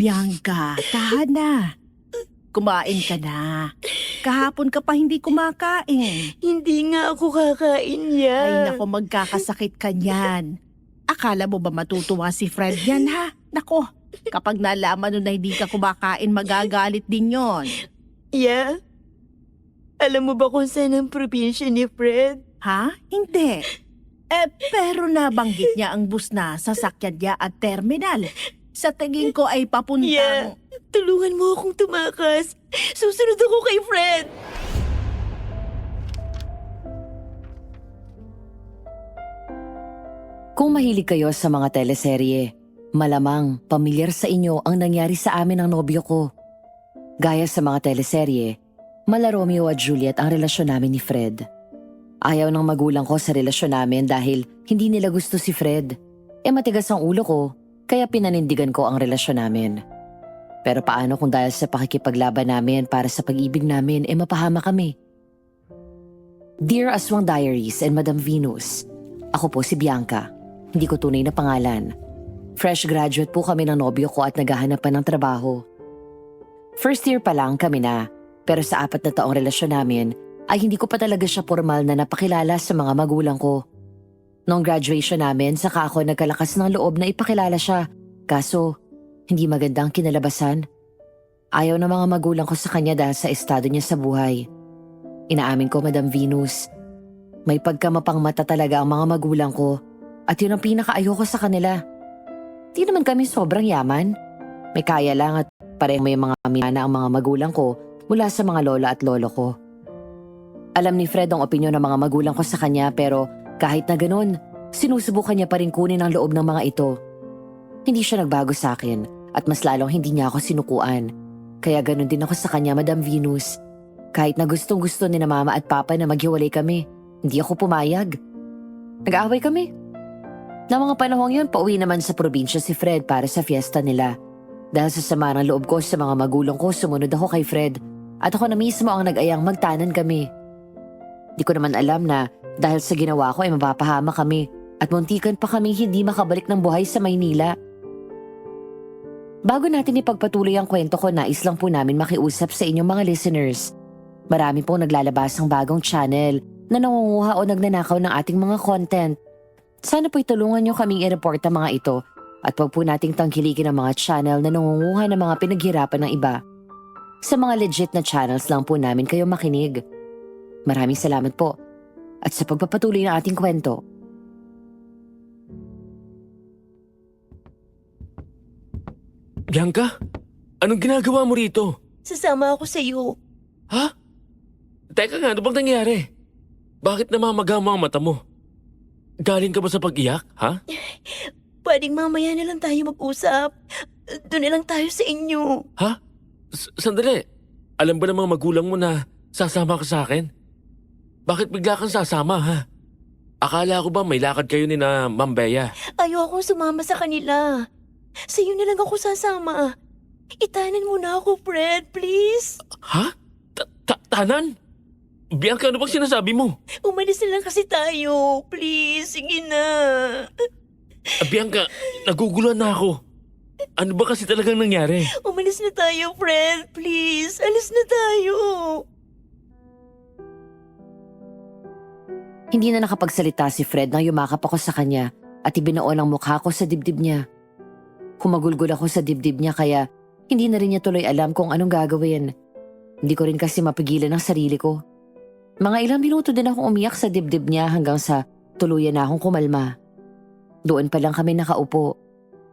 Bianca, tahan na. Kumain ka na. Kahapon ka pa hindi kumakain. Hindi nga ako kakain yan. Ay nako, magkakasakit ka niyan. Akala mo ba matutuwa si Fred yan ha? Nako, kapag nalaman nun na hindi ka kumakain, magagalit din yon. Yeah? Alam mo ba kung saan ang probinsya ni Fred? Ha? Hindi. Pero nabanggit niya ang bus na sasakyan niya at terminal. Sa tingin ko ay papuntang... Yeah. Tulungan mo akong tumakas. Susunod ako kay Fred. Kung mahilig kayo sa mga teleserye, malamang pamilyar sa inyo ang nangyari sa amin ng nobyo ko. Gaya sa mga teleserye, mala Romeo at Juliet ang relasyon namin ni Fred. Ayaw ng magulang ko sa relasyon namin dahil hindi nila gusto si Fred. Matigas ang ulo ko, kaya pinanindigan ko ang relasyon namin. Pero paano kung dahil sa pakikipaglaban namin para sa pag-ibig namin, mapahama kami? Dear Aswang Diaries and Madam Venus, ako po si Bianca. Hindi ko tunay na pangalan. Fresh graduate po kami ng nobyo ko at naghahanap pa ng trabaho. First year pa lang kami na, pero sa 4 na taong relasyon namin, ay hindi ko pa talaga siya formal na napakilala sa mga magulang ko. Noong graduation namin, saka ako nagkalakas ng loob na ipakilala siya. Kaso, hindi maganda ang kinalabasan. Ayaw ng mga magulang ko sa kanya dahil sa estado niya sa buhay. Inaamin ko, Madam Venus, may pagkamapang mata talaga ang mga magulang ko at yun ang pinakaayoko sa kanila. Di naman kami sobrang yaman. May kaya lang at pareho may mga minana ang mga magulang ko mula sa mga lola at lolo ko. Alam ni Fred ang opinyon ng mga magulang ko sa kanya pero kahit na ganun, sinusubukan niya pa rin kunin ang loob ng mga ito. Hindi siya nagbago sa akin at mas lalong hindi niya ako sinukuan. Kaya ganun din ako sa kanya, Madam Venus. Kahit na gustong-gusto ni na mama at papa na maghiwalay kami, hindi ako pumayag. Nag-aaway kami. Na mga panahong yun, pauwi naman sa probinsya si Fred para sa fiesta nila. Dahil sa sama ng loob ko sa mga magulang ko, sumunod ako kay Fred at ako na mismo ang nag-ayang magtanan kami. Di ko naman alam na dahil sa ginawa ko ay mapapahama kami at muntikan pa kami hindi makabalik ng buhay sa Maynila. Bago natin ipagpatuloy ang kwento ko, nais lang po namin makiusap sa inyong mga listeners. Marami pong naglalabas ng bagong channel na nangunguha o nagnanakaw ng ating mga content. Sana po'y tulungan nyo kaming i-report ang mga ito at wag po nating tangkilikin ang mga channel na nangunguha ng mga pinaghirapan ng iba. Sa mga legit na channels lang po namin kayo makinig. Maraming salamat po at sa pagpapatuloy ng ating kwento. Bianca, anong ginagawa mo rito? Sasama ako sa iyo. Ha? Teka nga, ano bang nangyari? Bakit namamaga mo ang mata mo? Galing ka ba sa pag-iyak, ha? Pwedeng mamaya na lang tayo mag-usap. Doon na lang tayo sa inyo. Ha? Sandali. Alam ba ng mga magulang mo na sasama ka sa akin? Bakit bigla kang sasama, ha? Akala ko ba may lakad kayo ni na Ma'am Bea? Ayaw akong sumama sa kanila. Sa iyo na lang ako sasama. Itanan mo na ako, Fred, please. Ha? Tanan? Bianca, ano bang sinasabi mo? Umalis na lang kasi tayo. Please, sige na. Bianca, naguguluhan na ako. Ano ba kasi talagang nangyari? Umalis na tayo, Fred. Please, alis na tayo. Hindi na nakapagsalita si Fred nang yumakap ako sa kanya at ibinuon ang mukha ko sa dibdib niya. Humagulgol ako sa dibdib niya kaya hindi na rin niya tuloy alam kung anong gagawin. Hindi ko rin kasi mapigilan ang sarili ko. Mga ilang minuto din akong umiyak sa dibdib niya hanggang sa tuluyan na akong kumalma. Doon pa lang kami nakaupo.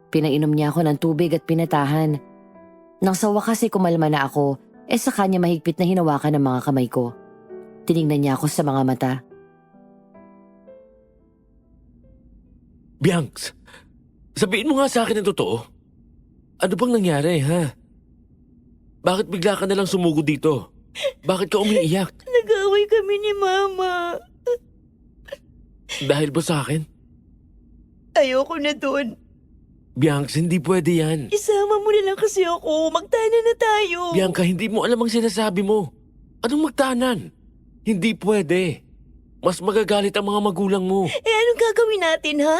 Pinainom niya ako ng tubig at pinatahan. Nang sa wakas ay kumalma na ako, sa kanya mahigpit na hinawakan ng mga kamay ko. Tinignan niya ako sa mga mata. Biancs, sabihin mo nga sa akin ang totoo. Ano bang nangyari, ha? Bakit bigla ka nalang sumugod dito? Bakit ka umiiyak? Nag-away kami ni Mama. Dahil ba sa akin? Ayoko na doon. Biancs, hindi pwede yan. Isama mo na lang kasi ako. Magtanan na tayo. Bianca, hindi mo alam ang sinasabi mo. Anong magtanan? Hindi pwede. Mas magagalit ang mga magulang mo. Anong gagawin natin, ha?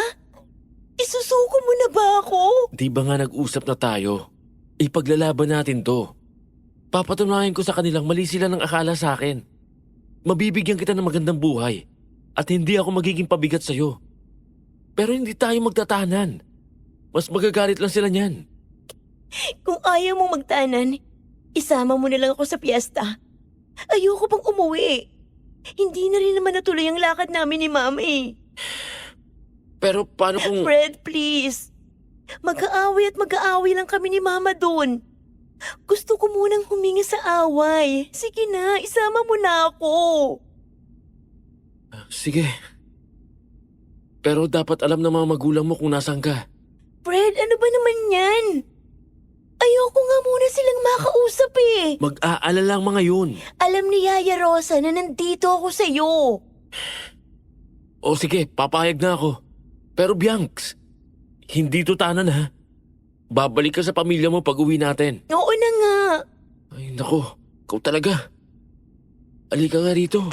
Isusuko mo na ba ako? Di ba nga nag-usap na tayo? Ipaglalaban natin to. Papatunayan ko sa kanilang mali sila ng akala sa akin. Mabibigyan kita ng magandang buhay at hindi ako magiging pabigat sa'yo. Pero hindi tayo magtatahanan. Mas magagalit lang sila niyan. Kung ayaw mong magtanan, isama mo na lang ako sa piyesta. Ayoko pang umuwi. Hindi na rin naman natuloy ang lakad namin ni Mama eh. Pero paano kung... Fred, please. Mag-aaway at mag-aaway lang kami ni Mama doon. Gusto ko munang humingi sa away. Sige na, isama mo na ako. Sige. Pero dapat alam ng mga magulang mo kung nasaan ka. Fred, ano ba naman yan? Ayoko nga muna silang makausap eh. Mag-aalala lang mga yun. Alam ni Yaya Rosa na nandito ako sa'yo. O sige, papayag na ako. Pero Bianx, hindi to tanan ha. Babalik ka sa pamilya mo pag uwi natin. Oo na nga. Ay nako, ikaw talaga. Alika nga rito.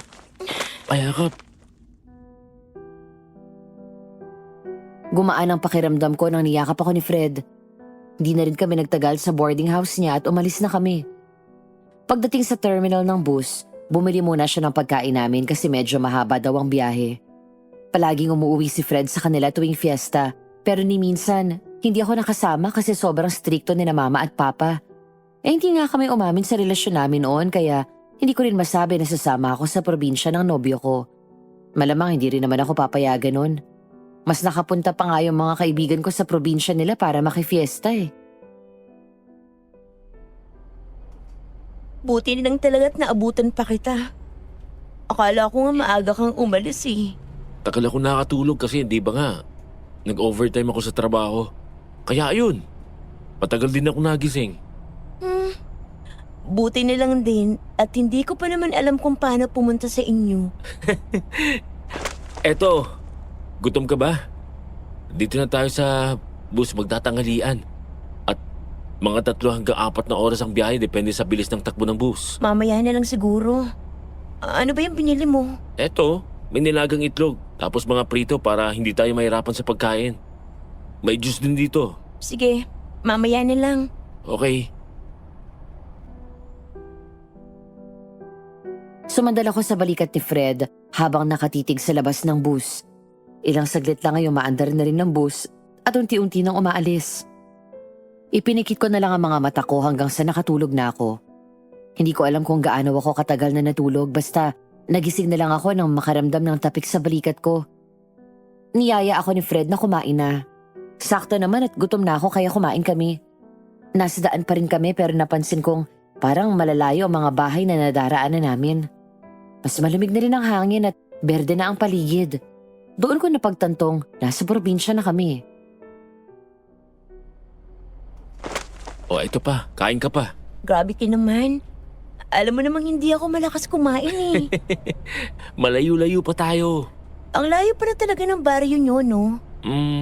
Payakap. Gumaan ang pakiramdam ko nang niyakap ako ni Fred. Hindi na rin kami nagtagal sa boarding house niya at umalis na kami. Pagdating sa terminal ng bus, bumili muna siya ng pagkain namin kasi medyo mahaba daw ang biyahe. Palaging umuwi si Fred sa kanila tuwing fiesta, pero ni minsan, hindi ako nakasama kasi sobrang strikto ni na mama at papa. Hindi nga kami umamin sa relasyon namin noon kaya hindi ko rin masabi na sasama ako sa probinsya ng nobyo ko. Malamang hindi rin naman ako papayagan noon. Mas nakapunta pa nga yung mga kaibigan ko sa probinsya nila para makifiesta eh. Buti na lang talaga't naabutan pa kita. Akala ko nga maaga kang umalis eh. Takal ako nakatulog kasi di ba nga, nag-overtime ako sa trabaho. Kaya ayun, matagal din ako nagising. Buti na lang din at hindi ko pa naman alam kung paano pumunta sa inyo. Eto, gutom ka ba? Dito na tayo sa bus magtatangalian. At mga 3 hanggang 4 na oras ang biyahe depende sa bilis ng takbo ng bus. Mamaya na lang siguro. Ano ba yung binili mo? Eto, may nilagang itlog. Tapos mga prito para hindi tayo mahirapan sa pagkain. May juice din dito. Sige, mamaya na lang. Okay. Sumandal ako sa balikat ni Fred habang nakatitig sa labas ng bus. Ilang saglit lang ay umaandar na rin ng bus at unti-unti nang umaalis. Ipinikit ko na lang ang mga mata ko hanggang sa nakatulog na ako. Hindi ko alam kung gaano ako katagal na natulog basta nagising na lang ako nang makaramdam ng tapik sa balikat ko. Niyaya ako ni Fred na kumain na. Sakto naman at gutom na ako kaya kumain kami. Nasa daan pa rin kami pero napansin kong parang malalayo ang mga bahay na nadaraanan namin. Mas malamig na rin ang hangin at berde na ang paligid. Doon ko napagtantong nasa probinsya na kami. O ito pa, kain ka pa. Grabe ka naman. Alam mo namang hindi ako malakas kumain eh. Malayo-layo pa tayo. Ang layo pa na talaga ng baryo nyo, no?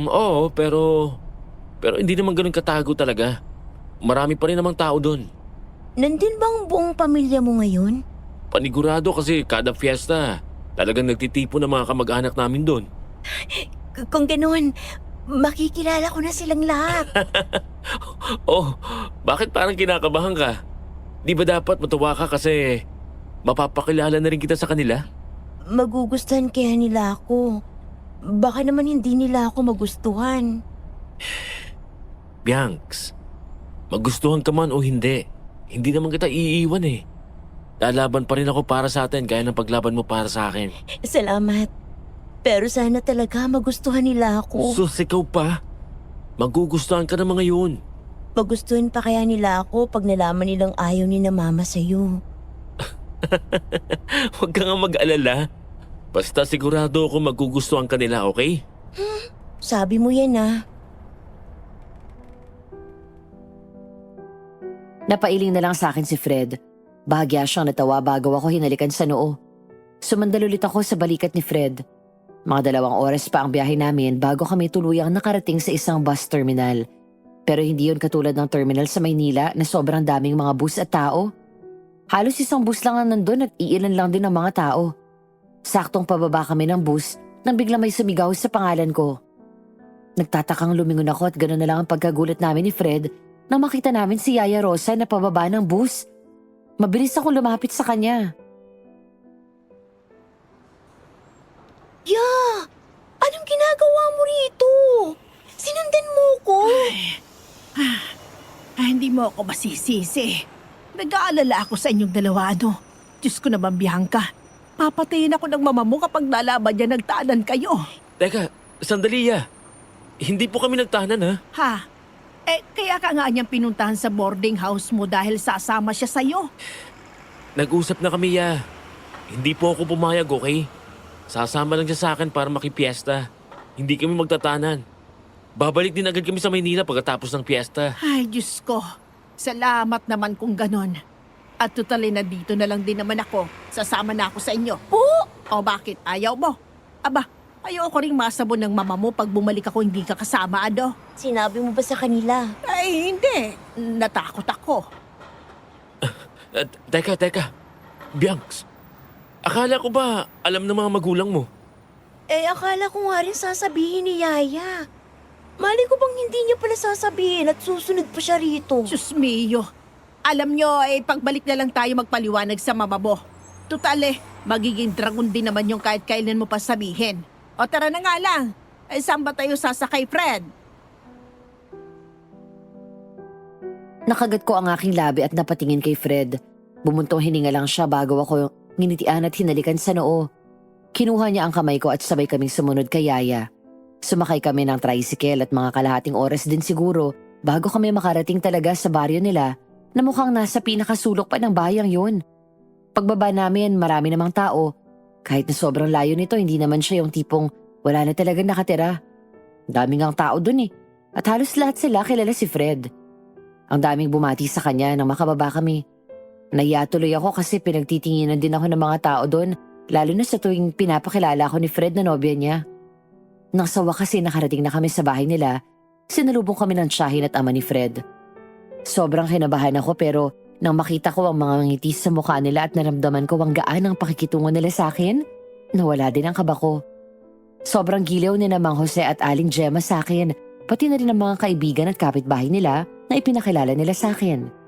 Oo, pero hindi naman ganun katago talaga. Marami pa rin namang tao doon. Nandun ba ang buong pamilya mo ngayon? Panigurado kasi kada fiesta, talagang nagtitipon ng mga kamag-anak namin doon. Kung ganoon, makikilala ko na silang lahat. Oh, bakit parang kinakabahan ka? Di ba dapat matuwa ka kasi mapapakilala na rin kita sa kanila? Magugustuhan kaya nila ako. Baka naman hindi nila ako magustuhan. Bianx, magustuhan ka man o hindi naman kita iiwan eh. Lalaban pa rin ako para sa atin gaya ng paglaban mo para sa akin. Salamat. Pero sana talaga magustuhan nila ako. Sus, ikaw pa? Magugustuhan ka ng mga yun. Magustuhan pa kaya nila ako pag nalaman nilang ayaw ni na mama sa'yo. Huwag ka nga mag-alala. Basta sigurado ako magugustuhan ka nila, okay? Sabi mo yan ah. Napailing na lang sa akin si Fred. Bahagya siyang natawa bago ako hinalikan sa noo. Sumandal ulit ako sa balikat ni Fred. Mga 2 oras pa ang biyahe namin bago kami tuluyang nakarating sa isang bus terminal. Pero hindi yun katulad ng terminal sa Maynila na sobrang daming mga bus at tao. Halos isang bus lang ang nandun at iilan lang din ang mga tao. Saktong pababa kami ng bus nang biglang may sumigaw sa pangalan ko. Nagtatakang lumingon ako at gano'n na lang ang pagkagulat namin ni Fred nang makita namin si Yaya Rosa na pababa ng bus. Mabilis akong lumapit sa kanya. Ya! Anong ginagawa mo rito? Sinundan mo ko! Hindi mo ako masisisi. Nag-aalala ako sa inyong dalawa, ano? Diyos ko naman, Bianca. Papatayin ako ng mama mo kapag nalaman niya nagtaanan kayo. Teka, sandali ya. Hindi po kami nagtahanan ha. Ha? Kaya ka nga niyang pinuntahan sa boarding house mo dahil sasama siya sa'yo. Nag-usap na kami ya. Hindi po ako pumayag, okay? Sasama lang siya sa akin para makipiesta. Hindi kami magtatanan. Babalik din agad kami sa Maynila pagkatapos ng piyesta. Ay, Diyos ko. Salamat naman kung ganon. At tutalin na dito na lang din naman ako. Sasama na ako sa inyo. O bakit? Ayaw mo? Aba, ayoko ring masabon ng mama mo pag bumalik ako hindi ka kasama, ano? Sinabi mo ba sa kanila? Ay, hindi. Natakot ako. Teka. Bianx, akala ko ba alam ng mga magulang mo? Akala ko nga rin sasabihin ni Yaya. Mali ko bang hindi niya pala sasabihin at susunod pa siya rito? Diyos mio. Alam nyo, pagbalik na lang tayo magpaliwanag sa mama mo. Tutal magiging dragon din naman yung kahit kailan mo pa sabihin. O tara na nga lang. Saan ba tayo sasakay, Fred? Nakagat ko ang aking labi at napatingin kay Fred. Bumuntong hininga lang siya bago ako nginitian at hinalikan sa noo. Kinuha niya ang kamay ko at sabay kaming sumunod kay Yaya. Sumakay kami ng tricycle at mga kalahating oras din siguro bago kami makarating talaga sa baryo nila na mukhang nasa pinakasulok pa ng bayang yun. Pagbaba namin, marami namang tao. Kahit na sobrang layo nito, hindi naman siya yung tipong wala na talagang nakatira. Daming ang tao dun At halos lahat sila kilala si Fred. Ang daming bumati sa kanya nang makababa kami. Nahiya tuloy ako kasi pinagtitinginan din ako ng mga tao doon, lalo na sa tuwing pinapakilala ko ni Fred na nobya niya. Nang sa wakas nakarating na kami sa bahay nila, sinalubong kami ng tiyahin at ama ni Fred. Sobrang kinabahan ako pero nang makita ko ang mga ngiti sa mukha nila at naramdaman ko ang gaan ang pakikitungo nila sa akin, nawala din ang kaba ko. Sobrang giliw ni na Mang Jose at Aling Gemma sa akin, pati na rin ang mga kaibigan at kapitbahay nila na ipinakilala nila sa akin.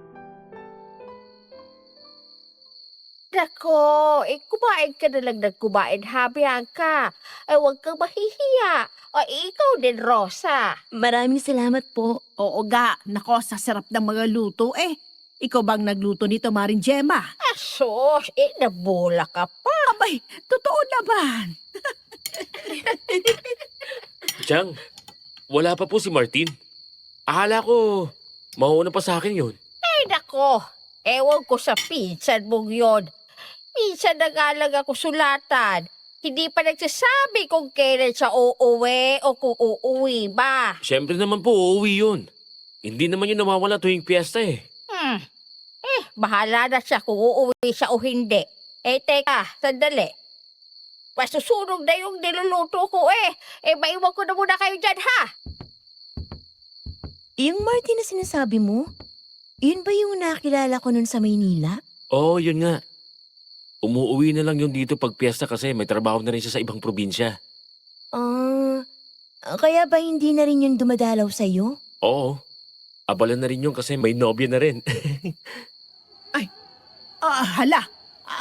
Nako, kumain ka na lang ng kumain, ha, Bianca? Huwag kang mahihiya. Ikaw din, Rosa. Maraming salamat po. Oo ga, nako, sa sarap ng mga luto Ikaw bang nagluto nito, Maring Gemma? Asos, nabula ka pa. Abay, totoo naman. Chang, wala pa po si Martin. Akala ko mauuna pa sa akin yun. Nako, ewan ko sa pinsan mong yun. Minsan nagalang ako sulatan. Hindi pa nagsasabi kung kailan siya uuwi o kung uuwi ba. Siyempre naman po, uuwi yun. Hindi naman yun nawawala tuwing piyesta Bahala na siya kung uuwi siya o hindi. Teka, sandali. Masusunog na yung niluluto ko maiwan ko na muna kayo dyan, ha? Yung Martin na sinasabi mo, yun ba yung nakilala ko nun sa Maynila? Oo, yun nga. Umuuwi na lang yun dito pag piyesta kasi may trabaho na rin siya sa ibang probinsya. Kaya ba hindi na rin yun dumadalaw sa'yo? Oo. Abala na rin yun kasi may nobya na rin. Hala,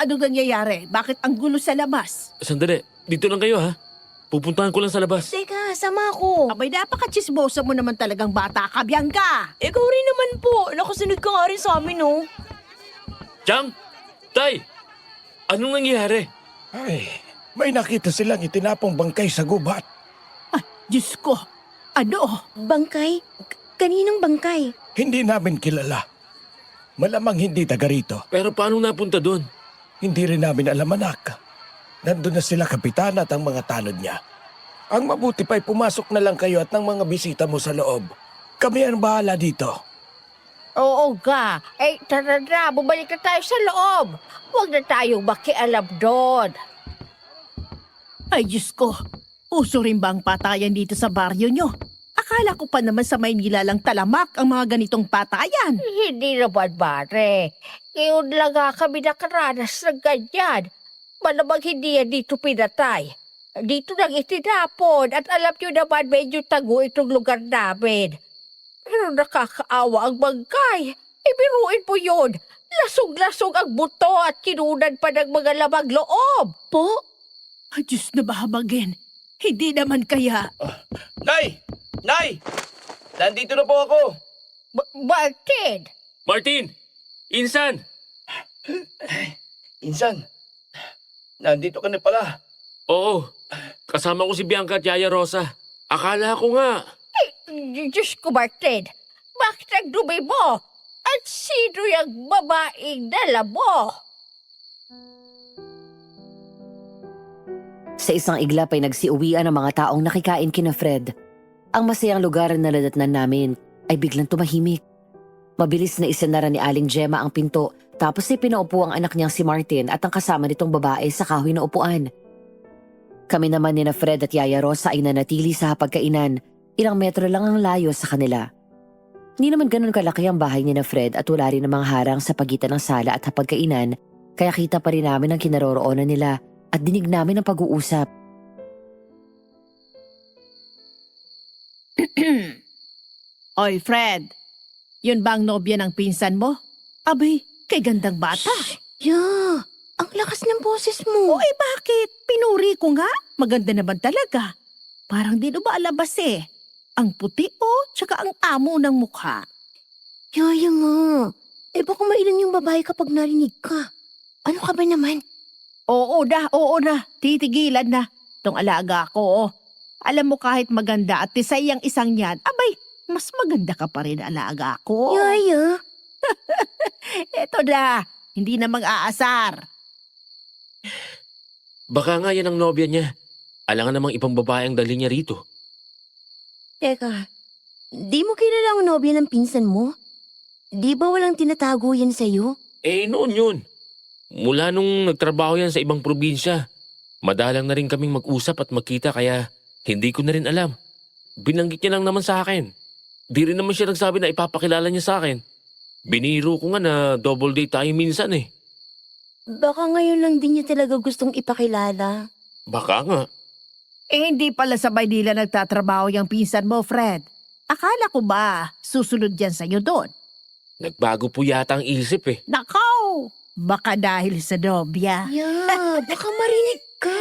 anong nangyayari? Bakit ang gulo sa labas? Sandali, dito lang kayo ha. Pupuntahan ko lang sa labas. Teka, sama ko. Abay, napaka-chismosa mo naman talagang bata ka, Bianca. Ikaw rin naman po. Nakasunod ka nga rin sa amin, no? Chang! Tay! Anong nangyayari? Ay, may nakita silang itinapong bangkay sa gubat. Diyos ko, ano? Bangkay? Kaninong bangkay? Hindi namin kilala. Malamang hindi taga rito. Pero paano napunta doon? Hindi rin namin alam, anak. Nandun na sila kapitan at ang mga tanod niya. Ang mabuti pa'y pumasok na lang kayo at ng mga bisita mo sa loob. Kami ang bahala dito. Oo ga. Tara na, bumalik na tayo sa loob. Huwag na tayong makialam doon. Ay, Diyos ko. Uso rin ba ang patayan dito sa baryo nyo? Akala ko pa naman sa Maynila lang talamak ang mga ganitong patayan. Hindi naman, Mare. Ngayon lang nga kami nakaranas ng ganyan. Malamang hindi yan dito pinatay. Dito nang itinapon at alam nyo naman medyo tago itong lugar namin. Pero nakakaawa ang bangkay. Ibiruin mo yun. Lasog-lasog ang buto at kinunad pa ng mga lamang loob. Po? Ay, Diyos na mahamagin. Hindi naman kaya. Nay! Nay! Nandito na po ako. Martin! Martin! Insan! Insan, nandito ka na pala. Oo, kasama ko si Bianca at Yaya Rosa. Akala ko nga. Diyos ko, Martin. Bakit nagdumi mo? At sino yung babaeng dala mo? Sa isang iglap ay nagsiuwian ang mga taong nakikain kina Fred. Ang masayang lugar na nadatnan namin ay biglang tumahimik. Mabilis na isinara ni Aling Gemma ang pinto tapos ay pinaupo ang anak niyang si Martin at ang kasama nitong babae sa kahoy na upuan. Kami naman ni na Fred at Yaya Rosa ay nanatili sa hapagkainan. Ilang metro lang ang layo sa kanila. Hindi naman ganun kalaki ang bahay ni na Fred at wala rin namang harang sa pagitan ng sala at hapagkainan kaya kita pa rin namin ang kinaroroonan nila at dinig namin ang pag-uusap. Oy, Fred. Yun ba ang nobya ng pinsan mo? Abay, kay gandang bata. Yeah, ang lakas ng boses mo. O eh bakit? Pinuri ko nga. Maganda naman talaga. Parang di lumaalabas eh. Ang puti tsaka ang amo ng mukha. Yaya nga. Eh baka mailan yung babae kapag narinig ka. Ano ka ba naman? Oo na. Titigilan na. Tong alaga ko, Alam mo kahit maganda at tisay ang isang yan, abay, mas maganda ka pa rin alaga ko. Yaya? Eto na, hindi na mag-aasar. Baka nga yan ang nobya niya. Alangan namang ibang babae ang dali niya rito. Teka, di mo kilala ang nobya ng pinsan mo? Di ba walang tinatago yan sa'yo? Noon yun. Mula nung nagtrabaho yan sa ibang probinsya, madalang na rin kaming mag-usap at magkita kaya hindi ko na rin alam. Binanggit niya lang naman sa akin. Di rin naman siya nagsabi na ipapakilala niya sa akin. Biniro ko nga na double date tayo minsan eh. Baka ngayon lang din niya talaga gustong ipakilala. Baka nga. Hindi pala sa Maynila nagtatrabaho yung pinsan mo, Fred. Akala ko ba susunod yan sa'yo doon? Nagbago po yata ang isip eh. Nakaw! Baka dahil sa nobya. Yeah, baka marinig ka.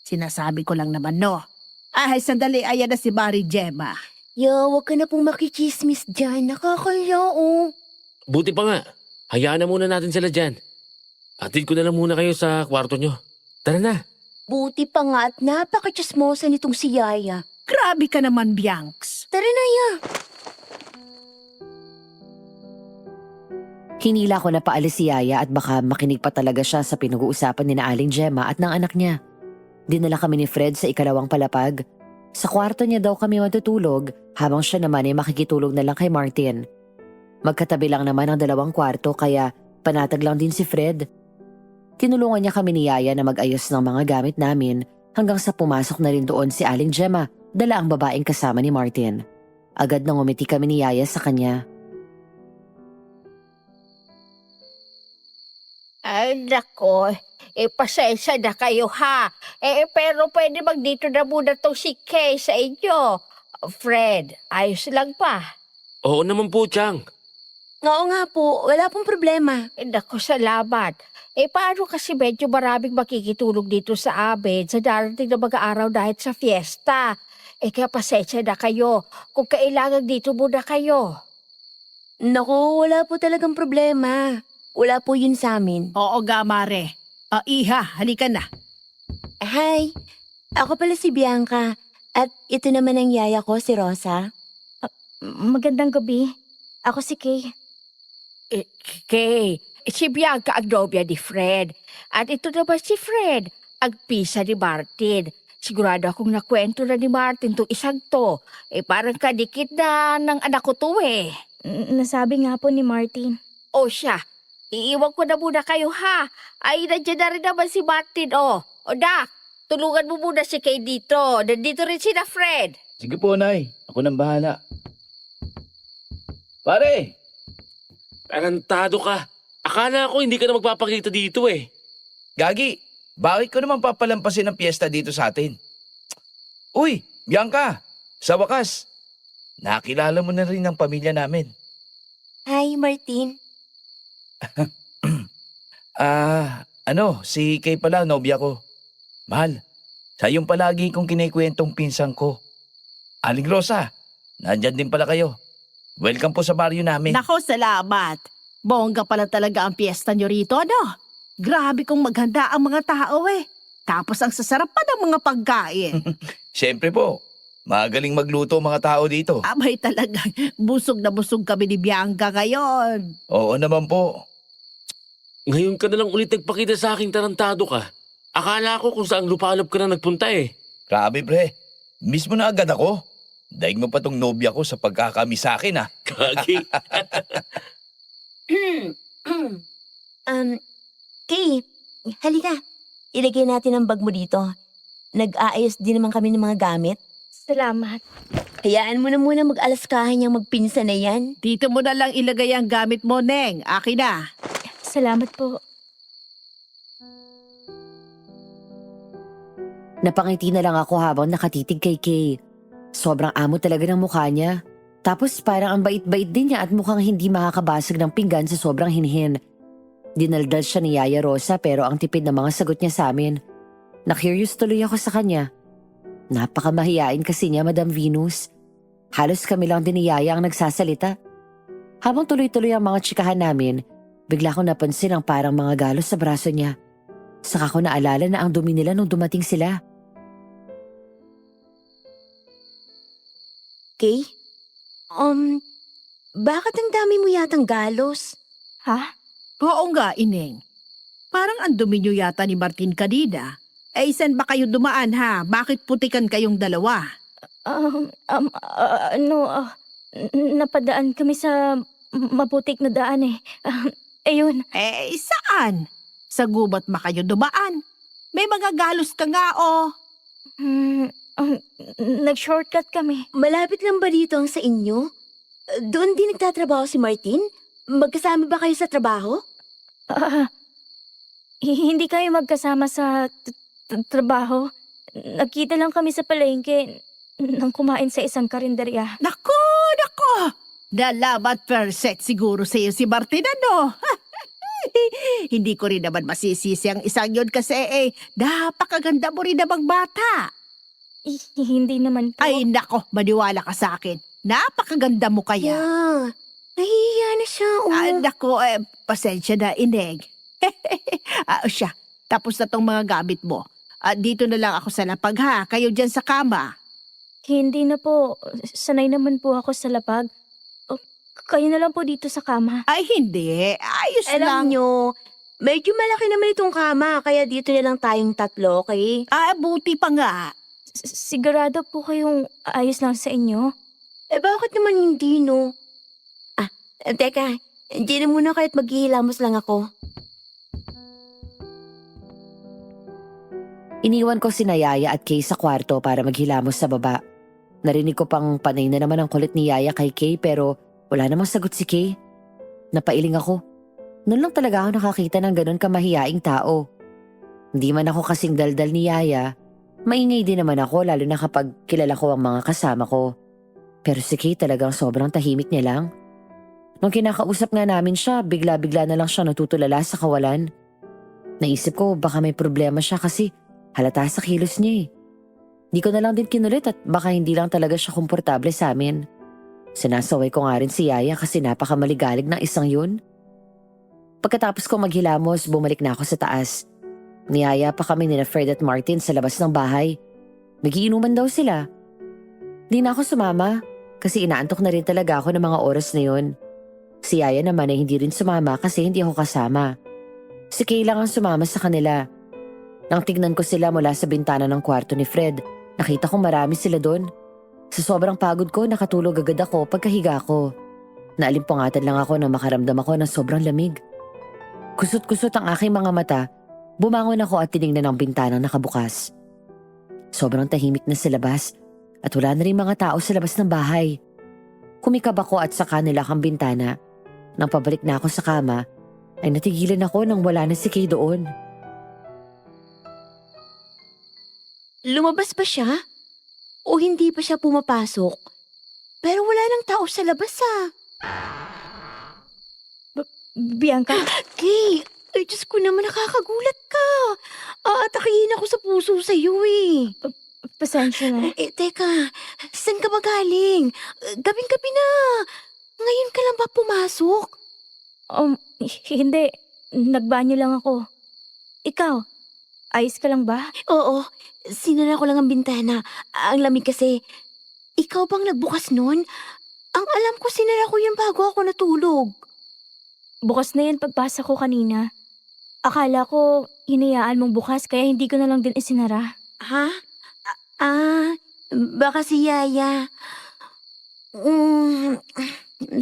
Sinasabi ko lang naman, no? Ay, sandali, ayan na si Mari Gemma. Yeah, wag ka na pong makichismis dyan. Nakakaya, oh. Buti pa nga. Hayaan na muna natin sila dyan. Atid ko na lang muna kayo sa kwarto nyo. Tara na. Buti pa nga at napakachismosa nitong si Yaya. Grabe ka naman, Biancs. Tara na, Ya. Hinila ko na paalis si Yaya at baka makinig pa talaga siya sa pinag-uusapan ni na Aling Gemma at ng anak niya. Dinala kami ni Fred sa ikalawang palapag. Sa kwarto niya daw kami matutulog habang siya naman ay makikitulog na lang kay Martin. Magkatabi lang naman ang dalawang kwarto kaya panatag lang din si Fred. Tinulungan niya kami ni Yaya na mag-ayos ng mga gamit namin hanggang sa pumasok na rin doon si Aling Gemma, dala ang babaeng kasama ni Martin. Agad nang umiti kami ni Yaya sa kanya. Ay, nako. Pasensya na kayo ha. Pero pwede dito na muna tong si Kay sa inyo. Fred, ayos lang pa. Oo naman po, Chang. Oo nga po, wala pong problema. Nako, salamat. Paano kasi medyo maraming makikitulog dito sa amin sa darating na mga araw dahil sa fiesta. Kaya pasensya na kayo kung kailangan dito muna kayo. Naku, wala po talagang problema. Wala po yun sa amin. Oo ga, Mare. Iha, halika na. Hi, ako pala si Bianca. At ito naman ang yaya ko, si Rosa. Magandang gabi. Ako si Kay. Kay, si Bianca ang nobya ni Fred. At ito naman si Fred, ang pisa ni Martin. Sigurado akong nakwento na ni Martin tong isang to. Parang kadikit na ng anak ko to eh. Nasabi nga po ni Martin. O siya, iiwan ko na muna kayo ha. Ay, nandiyan na rin naman si Martin O Dak, tulungan mo muna si Kay dito. Nandito rin si na Fred. Sige po, Nay. Ako nang bahala. Pare! Tarantado ka. Akala ko hindi ka na magpapakita dito eh. Gagi, bakit ko naman papalampasin ang piyesta dito sa atin? Uy, Bianca! Sa wakas, nakilala mo na rin ang pamilya namin. Hi, Martin. Si Kay pala, nobya ko. Mahal, siya yung palagi kong kinikwentong pinsang ko. Aling Rosa, nandyan din pala kayo. Welcome po sa baryo namin. Nako, salamat. Bongga pala talaga ang piyesta nyo rito, ano? Grabe kung maghanda ang mga tao eh. Tapos ang sasarap pa ng mga pagkain. Siyempre po, magaling magluto ang mga tao dito. Abay talaga, busog na busog kami ni Bianca ngayon. Oo naman po. Ngayon ka na lang ulit nagpakita sa aking tarantado ka. Akala ko kung saan lupalop ka na nagpunta eh. Grabe pre, miss mo na agad ako. Daig mo pa tong nobya ko sa pagkakami sa akin ah. Kagi. Kay, halika. Ilagay natin ang bag mo dito. Nag-aayos din naman kami ng mga gamit. Salamat. Hayaan mo na muna mag-alaskahan yung magpinsan na yan. Dito mo na lang ilagay ang gamit mo, Neng. Akin na. Salamat po. Napangiti na lang ako habang nakatitig kay Kay. Sobrang amo talaga ng mukha niya. Tapos parang ang bait-bait din niya at mukhang hindi makakabasag ng pinggan sa sobrang hinhin. Dinaldal siya ni Yaya Rosa pero ang tipid ng mga sagot niya sa amin. Na-curious tuloy ako sa kanya. Napakamahiyain kasi niya, Madam Venus. Halos kami lang din ni Yaya ang nagsasalita. Habang tuloy-tuloy ang mga tsikahan namin, bigla ko napansin ang parang mga galos sa braso niya. Saka ko naalala na ang dumi nila nung dumating sila. Kay? Bakit ang dami mo yatang galos? Ha? Oo nga, Ineng. Parang ang dumi nyo yata ni Martin kanina. Eh, saan ba kayo dumaan ha? Bakit putikan kayong dalawa? Napadaan kami sa maputik na daan eh. Ayun. Eh, saan? Sa gubat ba kayo dumaan? May mga galos ka nga, oh. Nag-shortcut kami. Malapit lang ba dito ang sa inyo? Doon din nagtatrabaho si Martin? Magkasama ba kayo sa trabaho? Hindi kayo magkasama sa trabaho. Nagkita lang kami sa palengke nang kumain sa isang karinderya. Nako! Dalabat perfect siguro sa'yo si Martin, ano? Hindi ko rin naman masisisi ang isang yun kasi napakaganda mo rin namang bata. Hindi naman po. Ay nako, maniwala ka sa akin. Napakaganda mo kaya. Yeah. Nahihiya na siya. Oh. Ay nako, pasensya na, Ineg. Siya, tapos na tong mga gamit mo. Dito na lang ako sa lapag ha, kayo dyan sa kama. Hindi na po. Sanay naman po ako sa lapag. Kayo na lang po dito sa kama. Ay hindi, ayos lang. Alam nyo, medyo malaki naman itong kama, kaya dito na lang tayong tatlo, okay? Buti pa nga. Sigurado po kayong ayos lang sa inyo? Bakit naman hindi, no? Teka, hindi na muna kahit maghihilamos lang ako. Iniwan ko si Yaya at Kay sa kwarto para maghilamos sa baba. Narinig ko pang panay na naman ang kulit ni Yaya kay Kay pero wala namang sagot si Kay. Napailing ako. Noon lang talaga ako nakakita ng ganun kamahiyaing tao. Hindi man ako kasing daldal ni Yaya. Maingay din naman ako lalo na kapag kilala ko ang mga kasama ko. Pero si Kay talagang sobrang tahimik niya lang. Nung kinakausap nga namin siya, bigla-bigla na lang siya natutulala sa kawalan. Naisip ko baka may problema siya kasi halata sa kilos niya eh. Di ko na lang din kinulit at baka hindi lang talaga siya komportable sa amin. Sinasaway ko nga rin si Yaya kasi napakamaligalig ng isang yun. Pagkatapos ko maghilamos, bumalik na ako sa taas. Niyaya pa kami nila Fred at Martin sa labas ng bahay. Nagiinuman daw sila. Di na ako sumama kasi inaantok na rin talaga ako ng mga oras na yun. Si Yaya naman ay hindi rin sumama kasi hindi ako kasama. Si Kay lang ang sumama sa kanila. Nang tignan ko sila mula sa bintana ng kwarto ni Fred, nakita ko marami sila doon. Sa sobrang pagod ko, nakatulog agad ako pagkahiga ko. Naalimpungatan lang ako nang makaramdam ako ng sobrang lamig. Kusot-kusot ang aking mga mata, bumangon ako at tinignan ang bintanang nakabukas. Sobrang tahimik na sa labas at wala na rin mga tao sa labas ng bahay. Kumikab ako at saka nilak ang bintana. Nang pabalik na ako sa kama, ay natigilan ako nang wala na si Kay doon. Lumabas ba siya? O hindi pa siya pumapasok? Pero wala nang tao sa labas Bianca, Kay, ay Diyos ko naman, nakakagulat ka. Aatakihin ako sa puso sa'yo eh. pasensya na. Teka, saan ka ba galing? Gabing-gabi na. Ngayon ka lang ba pumasok? Hindi. Nagbanyo lang ako. Ikaw, ayos ka lang ba? Oo, sinara ko lang ang bintana. Ang lamig kasi. Ikaw bang nagbukas nun? Ang alam ko, sinara ko yan bago ako natulog. Bukas na yan pagpasa ko kanina. Akala ko hinayaan mong bukas kaya hindi ko na lang din isinara. Ha? Baka si Yaya.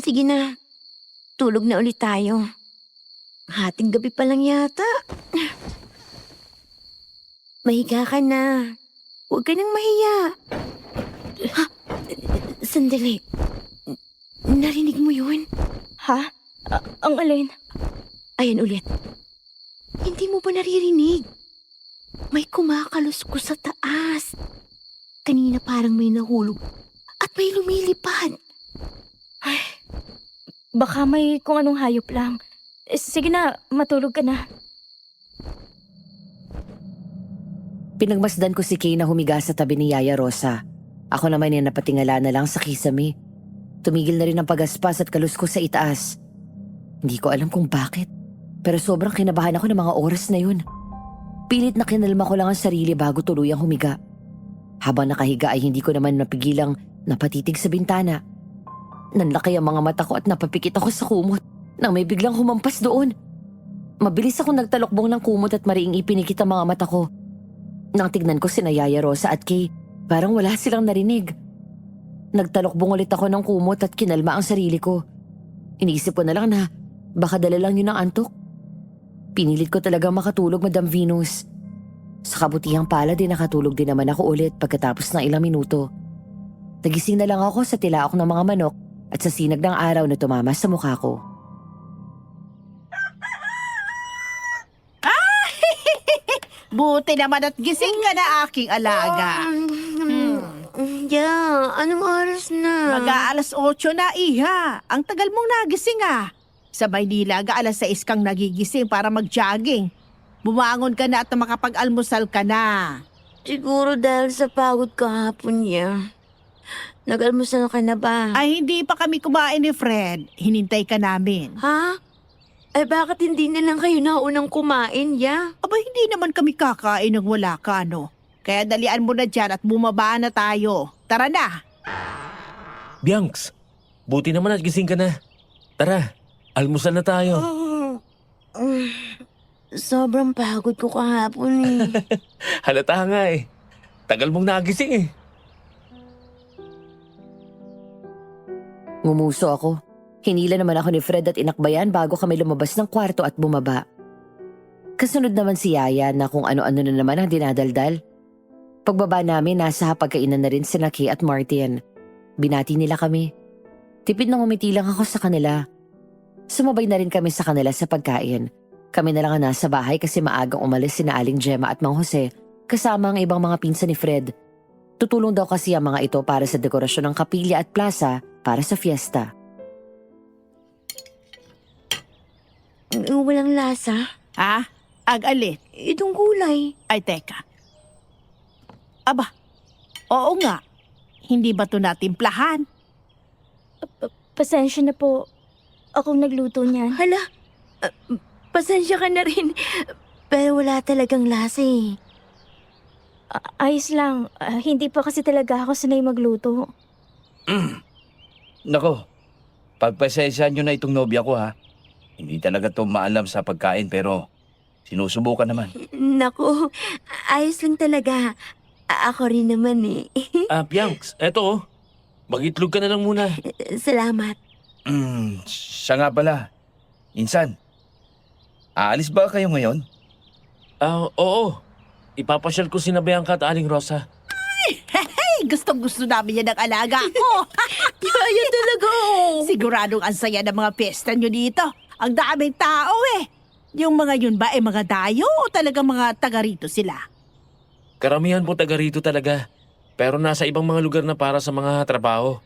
Sige na. Tulog na ulit tayo. Hating gabi pa lang yata. Mahiga ka na. Huwag ka nang mahiya. Ha? Sandali. Narinig mo yun? Ha? Ang alin? Ayan ulit. Hindi mo ba naririnig? May kumakalos ko sa taas. Kanina parang may nahulog at may lumilipad. Baka may kung anong hayop lang. Sige na, matulog ka na. Pinagmasdan ko si Kay na humiga sa tabi ni Yaya Rosa. Ako naman ay napatingala na lang sa kisame. Tumigil na rin ang pagaspas at kalus ko sa itaas. Hindi ko alam kung bakit, pero sobrang kinabahan ako ng mga oras na yun. Pilit na kinalma ko lang ang sarili bago tuluyang humiga. Habang nakahiga ay hindi ko naman napigilang napatitig sa bintana. Nanlaki ang mga mata ko at napapikit ako sa kumot nang may biglang humampas doon. Mabilis akong nagtalokbong ng kumot at mariing ipinikit ang mga mata ko. Nang tignan ko sina Yaya Rosa at Kay, parang wala silang narinig. Nagtalokbong ulit ako ng kumot at kinalma ang sarili ko. Iniisip ko na lang na baka dala lang yun ng antok. Pinilit ko talagang makatulog, Madam Venus. Sa kabutihang palad din nakatulog din naman ako ulit pagkatapos ng ilang minuto. Nagising na lang ako sa tilaok ng mga manok at sa sinag ng araw na tumama sa mukha ko. Buti naman at gising ka na, aking alaga. Yeah, anong oras na? Mag-aalas 8 na, iha. Ang tagal mong nagising ah. Sa Maynila, alas 6 kang nagigising para mag-jogging. Bumangon ka na at makapag-almusal ka na. Siguro dahil sa pagod kahapon niya. Nag-almusal ka na ba? Ay, hindi pa kami kumain ni Fred. Hinintay ka namin. Ha? Ay bakit hindi na lang kayo naunang kumain, ya? Aba, hindi naman kami kakain ng wala ka, no? Kaya dalian mo na dyan at bumaba na tayo. Tara na! Bianx, buti naman at gising ka na. Tara, almusal na tayo. Sobrang pagod ko kahapon eh. Halata nga eh. Tagal mong nagising eh. Ngumuso ako. Hinila naman ako ni Fred at inakbayan bago kami lumabas ng kwarto at bumaba. Kasunod naman si Yaya na kung ano-ano na naman ang dinadaldal. Pagbaba namin, nasa hapagkainan na rin sina Kay at Martin. Binati nila kami. Tipid na ngumiti lang ako sa kanila. Sumabay na rin kami sa kanila sa pagkain. Kami na lang ang nasa bahay kasi maagang umalis sina Aling Gemma at Mang Jose kasama ang ibang mga pinsan ni Fred. Tutulong daw kasi ang mga ito para sa dekorasyon ng kapilya at plaza para sa fiesta. Walang lasa. Ha? Ag-alit. Itong gulay. Ay, teka. Aba, oo nga. Hindi ba ito natimplahan? Pasensya na po. Akong nagluto niyan. Hala, pasensya ka na rin. Pero wala talagang lasa eh. Ayos lang. Hindi pa kasi talaga ako sanay magluto. Nako, pagpasensyahan nyo na itong nobya ko ha. Hindi talaga to maalam sa pagkain pero sinusubukan naman. Naku, ayos lang talaga. Ako rin naman eh. Bianx, eto oh. Mag-itlog ka na lang muna. Salamat. Siya nga pala. Insan, aalis ba kayo ngayon? Oo. Ipapasyal ko si Bianca at Aling Rosa. Ay, gustong-gusto namin yan ng alaga ko. Kaya talaga oh. Siguradong ang saya ng mga piyesta nyo dito. Ang daming tao eh. Yung mga yun ba ay mga dayo o talagang mga taga rito sila? Karamihan po taga rito talaga. Pero nasa ibang mga lugar na para sa mga trabaho.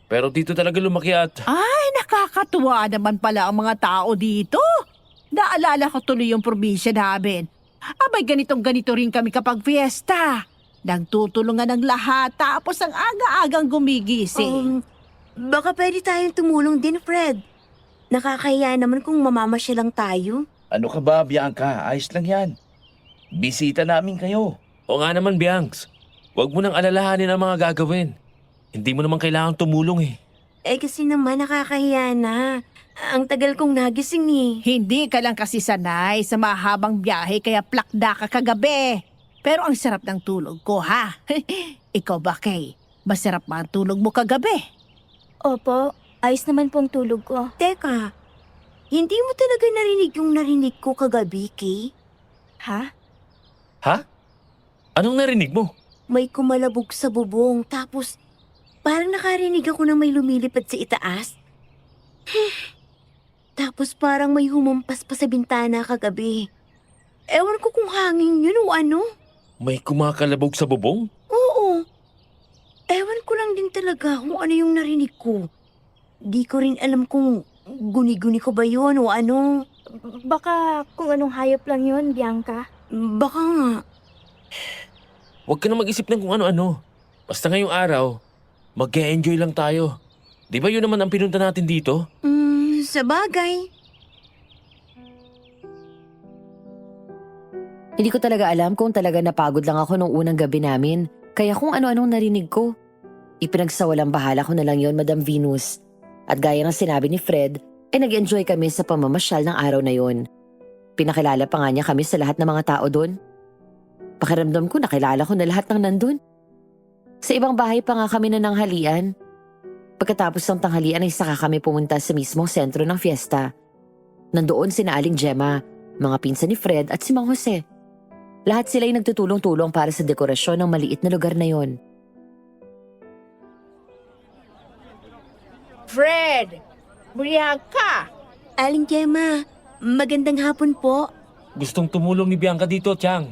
Pero dito talaga lumaki at Ay, nakakatuwa naman pala ang mga tao dito. Naalala ko tuloy yung probinsya namin. Abay, ganitong-ganito rin kami kapag fiesta. Nagtutulungan ng lahat tapos ang aga-agang gumigising. Baka pwede tayong tumulong din, Fred. Nakakahiya naman kung mamamasya lang tayo. Ano ka ba, Bianca? Ayos lang yan. Bisita namin kayo. o nga naman, Biangs. Huwag mo nang alalahanin ang mga gagawin. Hindi mo naman kailangang tumulong eh. Eh kasi naman nakakahiya na. Ang tagal kong nagising eh. Hindi ka lang kasi sanay sa mahabang biyahe kaya plakda ka kagabi. Pero ang sarap ng tulog ko, ha? Ikaw ba, Kay? Masarap ba ang tulog mo kagabi? Opo, ayos naman pong tulog ko. Teka, hindi mo talaga narinig yung narinig ko kagabi, Kay? Ha? Ha? Anong narinig mo? May kumalabog sa bubong tapos parang nakarinig ako na may lumilipad sa itaas. Tapos parang may humampas pa sa bintana kagabi. Ewan ko kung hangin yun o ano. May kumakalabog sa bubong? Oo. Ewan ko lang din talaga kung ano yung narinig ko. Di ko rin alam kung guni-guni ko ba yun o ano. Baka kung anong hayop lang yun, Bianca. Baka nga. Huwag ka na mag-isip ng kung ano-ano. Basta ngayong araw, mag-e-enjoy lang tayo. Di ba yun naman ang pinunta natin dito? Sa bagay. Hindi ko talaga alam kung talaga napagod lang ako nung unang gabi namin. Kaya kung ano-anong narinig ko. Ipinagsawalang bahala ko na lang yon, Madam Venus. At gaya ng sinabi ni Fred, nag-enjoy kami sa pamamasyal ng araw na yon. Pinakilala pa nga niya kami sa lahat ng mga tao doon. Pakiramdam ko nakilala ko na lahat ng nandun. Sa ibang bahay pa nga kami nananghalian. Pagkatapos ng tanghalian ay saka kami pumunta sa mismong sentro ng fiesta. Nandoon sina Aling Gemma, mga pinsan ni Fred at si Mang Jose. Lahat sila ay nagtutulong-tulong para sa dekorasyon ng maliit na lugar na yon. Fred! Bianca! Aling Gemma, magandang hapon po. Gustong tumulong ni Bianca dito, Chang.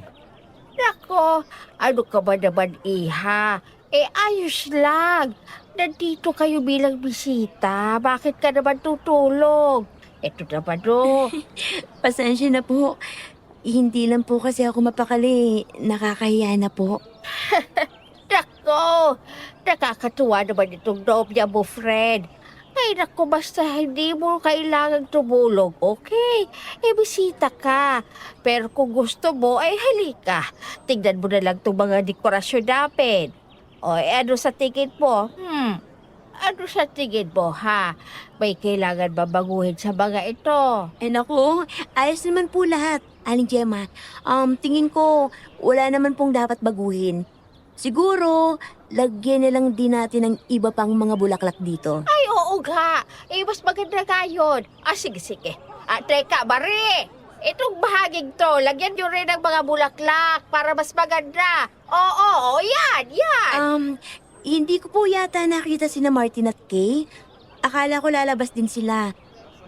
Nako, ano ka ba naman, iha? Ayos lang. Nandito kayo bilang bisita. Bakit ka naman tutulong? Ito naman, Pasensya na po. Hindi lang po kasi ako mapakali. Nakakahiya na po. Nako, nakakatuwa naman itong nobya mo, Fred. Ay, naku, basta hindi mo kailangang tumulong, okay? Bisita ka. Pero kung gusto mo, halika. Tignan mo na lang itong mga dekorasyon namin. Ano sa tingin mo? Ano sa tingin mo, ha? May kailangan ba baguhin sa mga ito? Naku, ayos naman po lahat. Aling Gemma, tingin ko wala naman pong dapat baguhin. Siguro, lagyan na lang din natin ng iba pang mga bulaklak dito. Ay, oo nga. Mas maganda nga yun. Sige. Teka, Mari. Itong bahaging to, lagyan nyo rin ng mga bulaklak para mas maganda. Oo, yan. Hindi ko po yata nakita sina Martin at Kay. Akala ko lalabas din sila.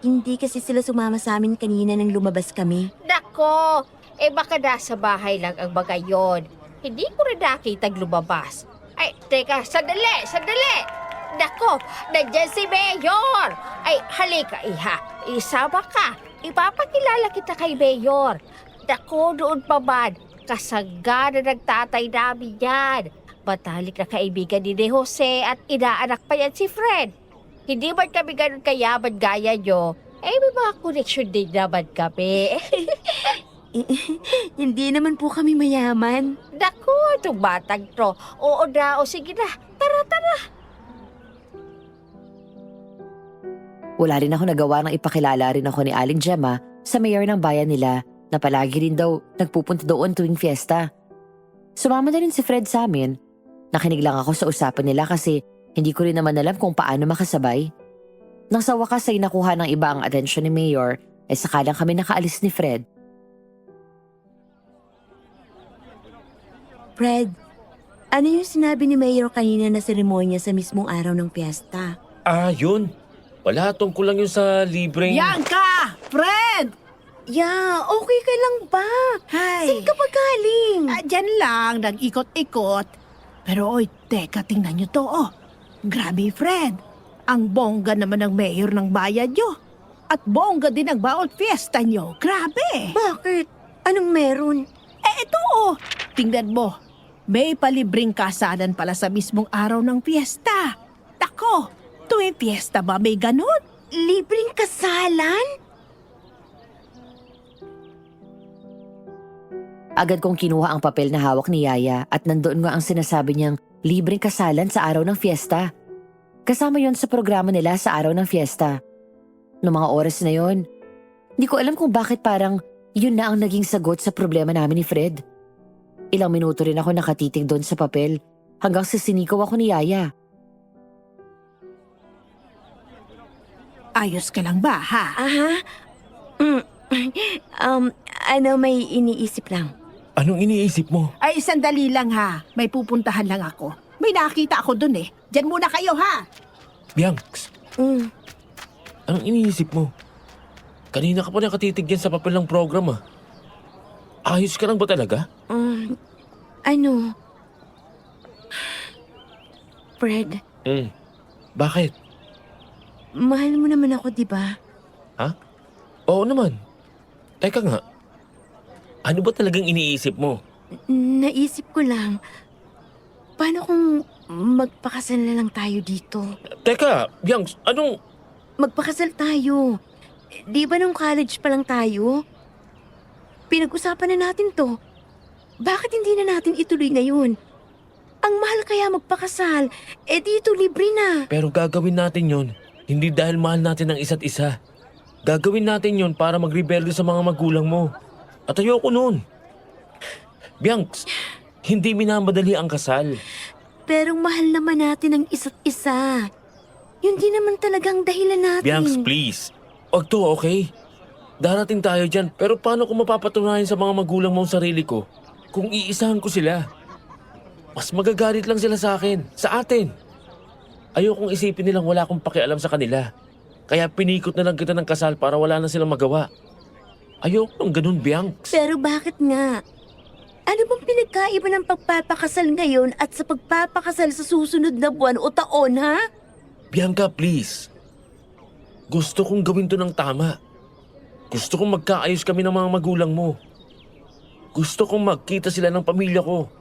Hindi kasi sila sumama sa amin kanina nang lumabas kami. Nako, baka nasa bahay lang ang mga yon. Hindi ko rin nakitang lumabas. Ay, teka, sandali. Nako, nandiyan si Mayor. Ay, halika, iha. Isama ka. Ipapakilala kita kay Mayor. Nako, doon pa man. Kasangga na nagtatay namin yan. Matalik na kaibigan ni Jose at inaanak pa yan si Fred. Hindi man kami ganun kayaman gaya nyo. May mga koneksyon din naman kami. Hindi naman po kami mayaman. Naku, itong batang to. Oo na, sige na. Tara. Wala rin ako nagawa nang ipakilala rin ako ni Aling Gemma sa mayor ng bayan nila na palagi rin daw nagpupunta doon tuwing fiesta. Sumama na rin si Fred sa amin. Nakinig lang ako sa usapan nila kasi hindi ko rin naman alam kung paano makasabay. Nang sa wakas ay nakuha ng iba ang atensyon ni Mayor, sakalang kami nakaalis ni Fred. Fred, ano yung sinabi ni Mayor kanina na seremonya sa mismong araw ng piyesta? Yun. Wala, tungkol lang yun sa libreng... Bianca! Fred! Yeah, okay ka lang ba? Hi! Saan ka pa galing? Diyan lang, nag-ikot-ikot. Pero teka, tingnan nyo to, Grabe, Fred. Ang bongga naman ng mayor ng bayan nyo. At bongga din ang bawat fiesta nyo. Grabe! Bakit? Anong meron? Ito oh. Tingnan mo. May palibreng kasalan pala sa mismong araw ng fiesta. Tako, tuwing fiesta ba may ganun? Libreng kasalan? Agad kong kinuha ang papel na hawak ni Yaya at nandoon nga ang sinasabi niyang libreng kasalan sa araw ng fiesta. Kasama yon sa programa nila sa araw ng fiesta. Noong mga oras na yon, hindi ko alam kung bakit parang yun na ang naging sagot sa problema namin ni Fred. Ilang minuto rin ako nakatitig doon sa papel hanggang sa sinikaw ako ni Yaya. Ayos ka lang ba, ha? Aha. May iniisip lang. Anong iniisip mo? Ay, sandali lang ha. May pupuntahan lang ako. May nakita ako dun eh. Diyan muna kayo ha. Bianx, anong iniisip mo? Kanina ka pa nakatitig yan sa papel ng program Ayos ka lang ba talaga? Fred, Bakit? mahal mo naman ako, di ba? Oo naman. Teka nga. Ano ba talagang iniisip mo? Naisip ko lang, paano kung magpakasal na lang tayo dito? Teka, Bianx, anong... Magpakasal tayo. Di ba nung college pa lang tayo? Pinag-usapan na natin to. Bakit hindi na natin ituloy ngayon? Ang mahal kaya magpakasal, dito libre na. Pero gagawin natin yon hindi dahil mahal natin ang isa't isa. Gagawin natin yon para magrebelde sa mga magulang mo. At ayoko nun. Bianx, hindi minamadali ang kasal. Pero mahal naman natin ang isa't isa. Yun din naman talagang dahilan natin. Bianx, please. Wag to, okay? Darating tayo dyan, pero paano ko mapapatunayan sa mga magulang mo ang sarili ko kung iisahan ko sila? Mas magagalit lang sila sa akin, sa atin. Ayokong isipin nilang wala akong pakialam sa kanila. Kaya pinikot na lang kita ng kasal para wala na silang magawa. Ayoko ng ganun, Bianx. Pero bakit nga? Ano bang pinagkaiba ng pagpapakasal ngayon at sa pagpapakasal sa susunod na buwan o taon, ha? Bianca, please. Gusto kong gawin to ng tama. Gusto kong magkaayos kami ng mga magulang mo. Gusto kong magkita sila ng pamilya ko.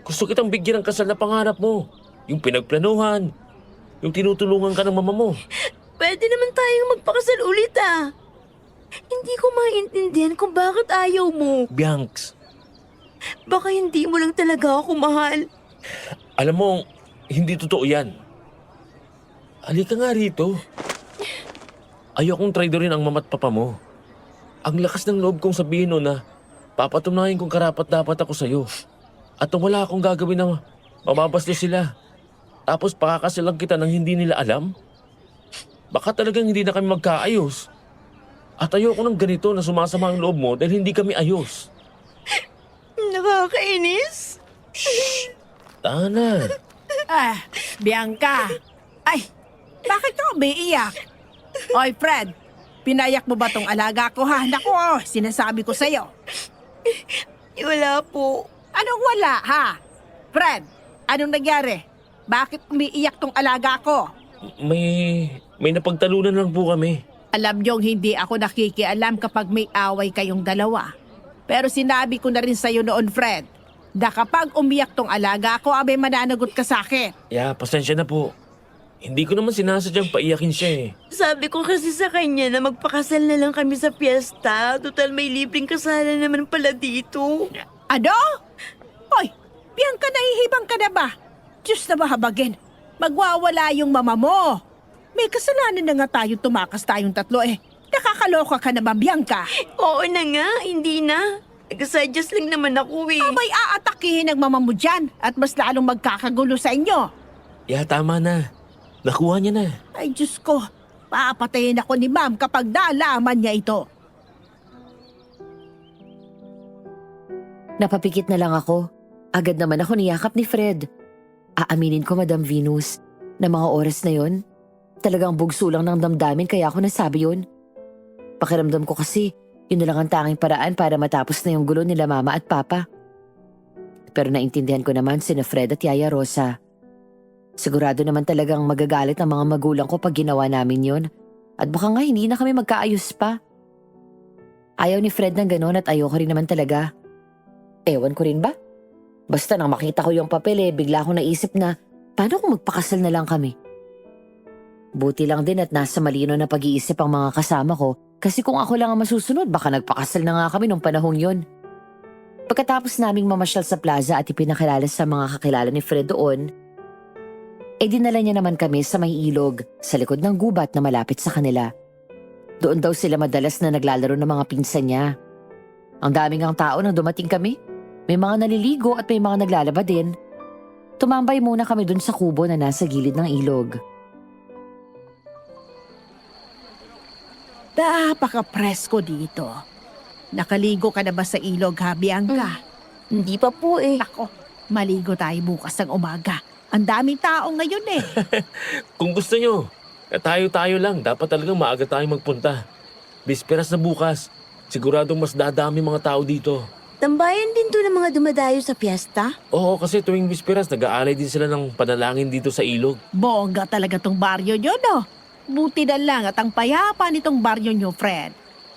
Gusto kitang bigyan ng kasal na pangarap mo. Yung pinagplanuhan. Yung tinutulungan ka ng mama mo. Pwede naman tayong magpakasal ulit, ah. Hindi ko maintindihan kung bakit ayaw mo. Bianx, Baka hindi mo lang talaga ako mahal. alam mo, hindi totoo yan. Halika nga rito. Ayokong traidorin ang mama at papa mo. Ang lakas ng loob kong sabihin no na papatunayan kong karapat-dapat ako sa'yo. At nung wala akong gagawin na mababastos sila. Tapos pakakasalang kita nang hindi nila alam. Baka talagang hindi na kami magkaayos. At ayoko ng ganito na sumasama ang loob mo dahil hindi kami ayos. Nakakainis. Tana. Bianca. Ay, bakit ka umiiyak? Oy, Fred. Pinayak mo ba tong alaga ko ha? Naku, sinasabi ko sa'yo. Wala po. Anong wala ha? Fred, anong nangyari? Bakit umiiyak tong alaga ko? May napagtalunan lang po kami. Alam niyong hindi ako nakikialam kapag may away kayong dalawa. Pero sinabi ko na rin sa'yo noon, Fred, na kapag umiyak tong alaga ko, abay mananagot ka sa akin. Pasensya na po. Hindi ko naman sinasadyang paiyakin siya eh. Sabi ko kasi sa kanya na magpakasal na lang kami sa fiesta. Total may libreng kasalan naman pala dito. Ano? Hoy, Bianca, nahihibang ka na ba? Diyos na mahabagin. Magwawala yung mama mo. May kasalanan na nga tayo tumakas tayong tatlo eh. Nakakaloka ka na ba, Bianca? Oo na nga, hindi na. Nagsadyas lang naman ako eh. Abay, aatakihin ang mama mo dyan at mas lalong magkakagulo sa inyo. Tama na. Nakuha niya na. Ay, Diyos ko. Papatayin ako ni ma'am kapag nalaman niya ito. Napapikit na lang ako. Agad naman ako niyakap ni Fred. Aaminin ko, Madam Venus, na mga oras na yon, talagang bugso lang ng damdamin kaya ako nasabi yun. Pakiramdam ko kasi, yun na lang ang tanging paraan para matapos na yung gulo nila mama at papa. Pero naintindihan ko naman sina Fred at Yaya Rosa. Sigurado naman talagang magagalit ang mga magulang ko pag ginawa namin yon. At baka nga hindi na kami magkaayos pa. Ayaw ni Fred ng ganon at ayoko rin naman talaga. Ewan ko rin ba? Basta nang makita ko yung papel bigla akong naisip na paano kung magpakasal na lang kami? Buti lang din at nasa malino na pag-iisip ang mga kasama ko kasi kung ako lang ang masusunod baka nagpakasal na nga kami nung panahong yon. Pagkatapos naming mamasyal sa plaza at ipinakilala sa mga kakilala ni Fred doon, dinala niya naman kami sa may ilog sa likod ng gubat na malapit sa kanila. Doon daw sila madalas na naglalaro ng mga pinsan niya. Ang daming ang tao nang dumating kami. May mga naliligo at may mga naglalaba din. Tumambay muna kami doon sa kubo na nasa gilid ng ilog. Napaka-presko dito. Nakaligo ka na ba sa ilog, ha, Bianca? Hindi pa po eh. Nako, maligo tayo bukas ng umaga. Ang daming tao ngayon eh. Kung gusto nyo, tayo-tayo lang. Dapat talagang maaga tayong magpunta. Bisperas na bukas. Siguradong mas dadami mga tao dito. Tambayan din to ng mga dumadayo sa piyesta. Oo, kasi tuwing bisperas, nag-aalay din sila ng panalangin dito sa ilog. Bongga talaga tong baryo nyo, no? Buti na lang at ang payapa nitong baryo nyo, Fred.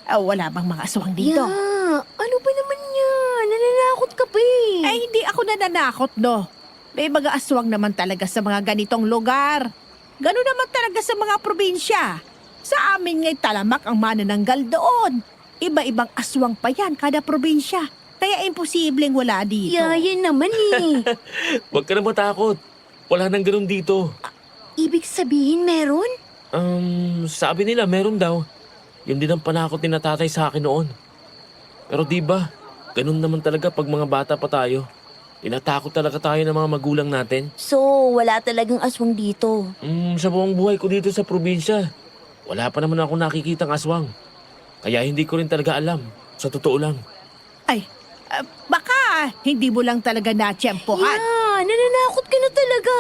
Wala bang mga aswang dito? Yeah, ano ba naman yan? Nananakot ka pa eh. Ay, hindi ako nananakot, no? May mga aswang naman talaga sa mga ganitong lugar. Gano'n naman talaga sa mga probinsya. Sa amin nga'y talamak ang manananggal doon. Iba-ibang aswang pa yan kada probinsya. Kaya imposibleng wala dito. Yaya naman eh. Huwag ka na matakot. Wala nang ganun dito. Ibig sabihin meron? Sabi nila meron daw. Yun din ang panakot ni na tatay sa akin noon. Pero di ba, ganun naman talaga pag mga bata pa tayo. Inatakot talaga tayo ng mga magulang natin. So, wala talagang aswang dito. Sa buong buhay ko dito sa probinsya, wala pa naman ako nakikitang aswang. Kaya hindi ko rin talaga alam. Sa totoo lang. Ay, baka hindi mo lang talaga natsyempohan. Yeah, nananakot ka na talaga.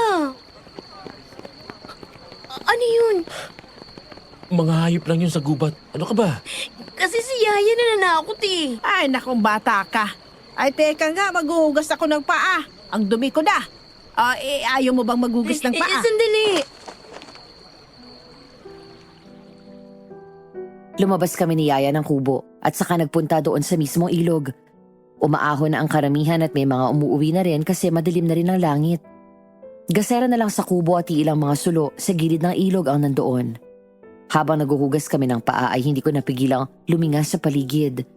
Ano yun? Mga hayop lang yun sa gubat. Ano ka ba? Kasi si Yaya nananakot eh. Ay, nakong bata ka. Ay, teka nga, maghuhugas ako ng paa. Ang dumi ko na. Ayaw mo bang maghugas ng paa? Sandali. Lumabas kami ni Yaya ng kubo at saka nagpunta doon sa mismong ilog. Umaahon na ang karamihan at may mga umuuwi na rin kasi madilim na rin ang langit. Gasera na lang sa kubo at ilang mga sulo sa gilid ng ilog ang nandoon. Habang naguhugas kami ng paa ay hindi ko napigilang luminga sa paligid.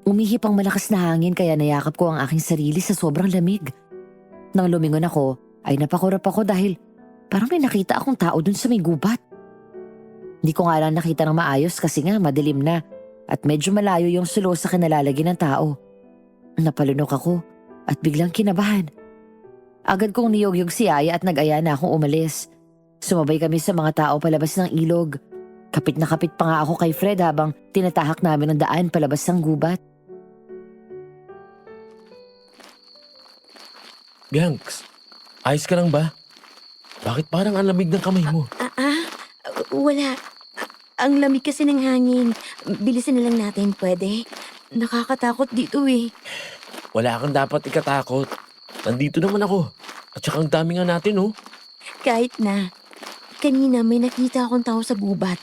Umihip ang malakas na hangin kaya nayakap ko ang aking sarili sa sobrang lamig. Nang lumingon ako ay napakurap ako dahil parang may nakita akong tao dun sa may gubat. Hindi ko nga lang nakita ng maayos kasi nga madilim na at medyo malayo yung sulo sa kinalalagyan ng tao. Napalunok ako at biglang kinabahan. Agad kong niyogyog si Yaya at nag-aya na akong umalis. Sumabay kami sa mga tao palabas ng ilog. Kapit na kapit pa nga ako kay Fred habang tinatahak namin ang daan palabas ng gubat. Bianx, ayos ka lang ba? Bakit parang ang lamig ng kamay mo? Wala. Ang lamig kasi ng hangin. Bilisan na lang natin, pwede? Nakakatakot dito eh. Wala kang dapat ikatakot. Nandito naman ako. At saka ang dami nga natin, oh. Kahit na. Kanina may nakita akong tao sa gubat.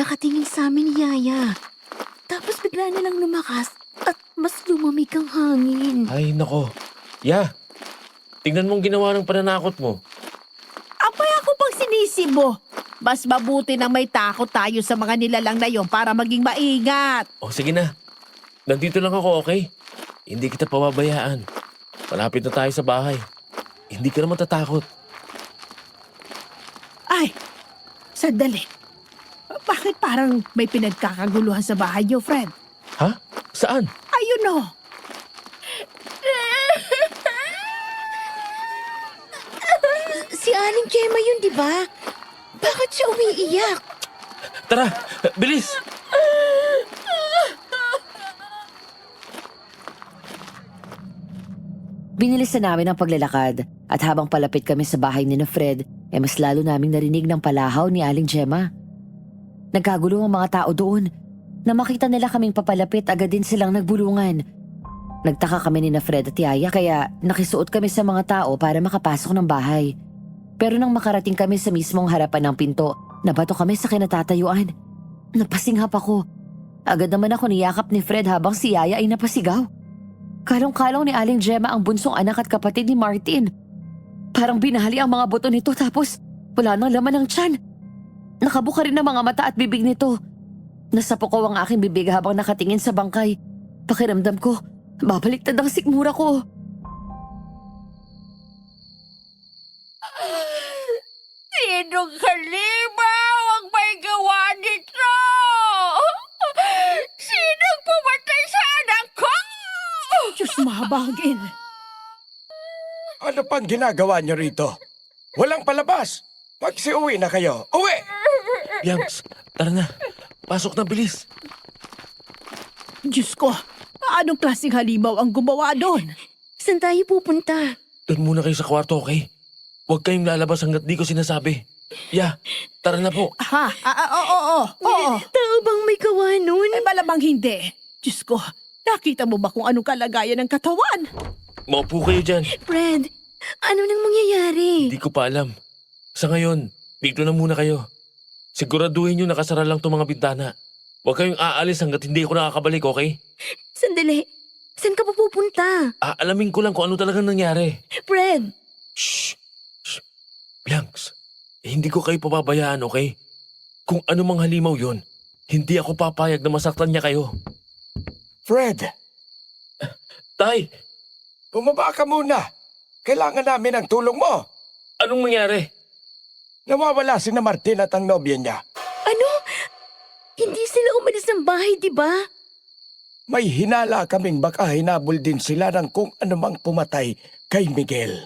Nakatingin sa amin ni Yaya. Tapos bigla na lang lumakas at mas lumamig ang hangin. Ay, nako. Tingnan mong ginawa ng pananakot mo. Abay ako pang sinisi mo. Mas mabuti na may takot tayo sa mga nilalang na yon para maging maingat. O sige na. Nandito lang ako, okay? Hindi kita pababayaan. Malapit na tayo sa bahay. Hindi ka naman tatakot. Ay, sandali. Bakit parang may pinagkakaguluhan sa bahay niyo, Fred? Ha? Saan? Ayun o. Si Aling Gemma yun, di ba? Bakit siya umiiyak? Tara! Bilis! Binilisan namin ang paglalakad at habang palapit kami sa bahay ni Fred, mas lalo naming narinig ng palahaw ni Aling Gemma. Nagkagulo ang mga tao doon. Na makita nila kaming papalapit, agad din silang nagbulungan. Nagtaka kami ni Fred at Yaya kaya nakisuot kami sa mga tao para makapasok ng bahay. Pero nang makarating kami sa mismong harapan ng pinto, nabato kami sa kinatatayuan. Napasinghap ako. Agad naman ako niyakap ni Fred habang si Yaya ay napasigaw. Kalong-kalong ni Aling Gemma ang bunsong anak at kapatid ni Martin. Parang binahali ang mga buto nito tapos wala nang laman ng tiyan. Nakabuka rin ang mga mata at bibig nito. Nasapukaw ang aking bibig habang nakatingin sa bangkay. Pakiramdam ko, babaliktad ang sikmura ko. Sinong halimaw ang may gawa nito? Sinong pumatay sa anak ko? Diyos mahabagin. Ano pang ginagawa niyo rito? Walang palabas. Magsiuwi na kayo. Uwi! Yanks, tara na. Pasok na, bilis. Diyos ko, anong klaseng halimaw ang gumawa doon? Saan tayo pupunta? Doon muna kayo sa kwarto, okay? Huwag kayong lalabas hanggat di ko sinasabi. Ya, tara na po. Ha? Oo. Tao bang may gawa nun? Ay malamang hindi. Diyos ko, nakita mo ba kung anong kalagayan ng katawan? Maupo kayo dyan. Fred, ano nang mangyayari? Hindi ko pa alam. Sa ngayon, dito na muna kayo. Siguraduhin nyo nakasara lang itong mga bintana. Huwag kayong aalis hanggat hindi ako nakakabalik, okay? Sandali, saan ka pa pupunta? Aalamin ko lang kung ano talagang nangyari. Fred, Shh! Shh! Blanks, hindi ko kayo pababayaan, okay? Kung ano mang halimaw yon, hindi ako papayag na masaktan niya kayo. Fred, Tay, bumaba ka muna. Kailangan namin ang tulong mo. anong nangyari? Nawawala si na Martin at ang nobya niya. ano? Hindi sila umalis ng bahay, di ba? May hinala kaming baka hinabol din sila ng kung anumang pumatay kay Miguel.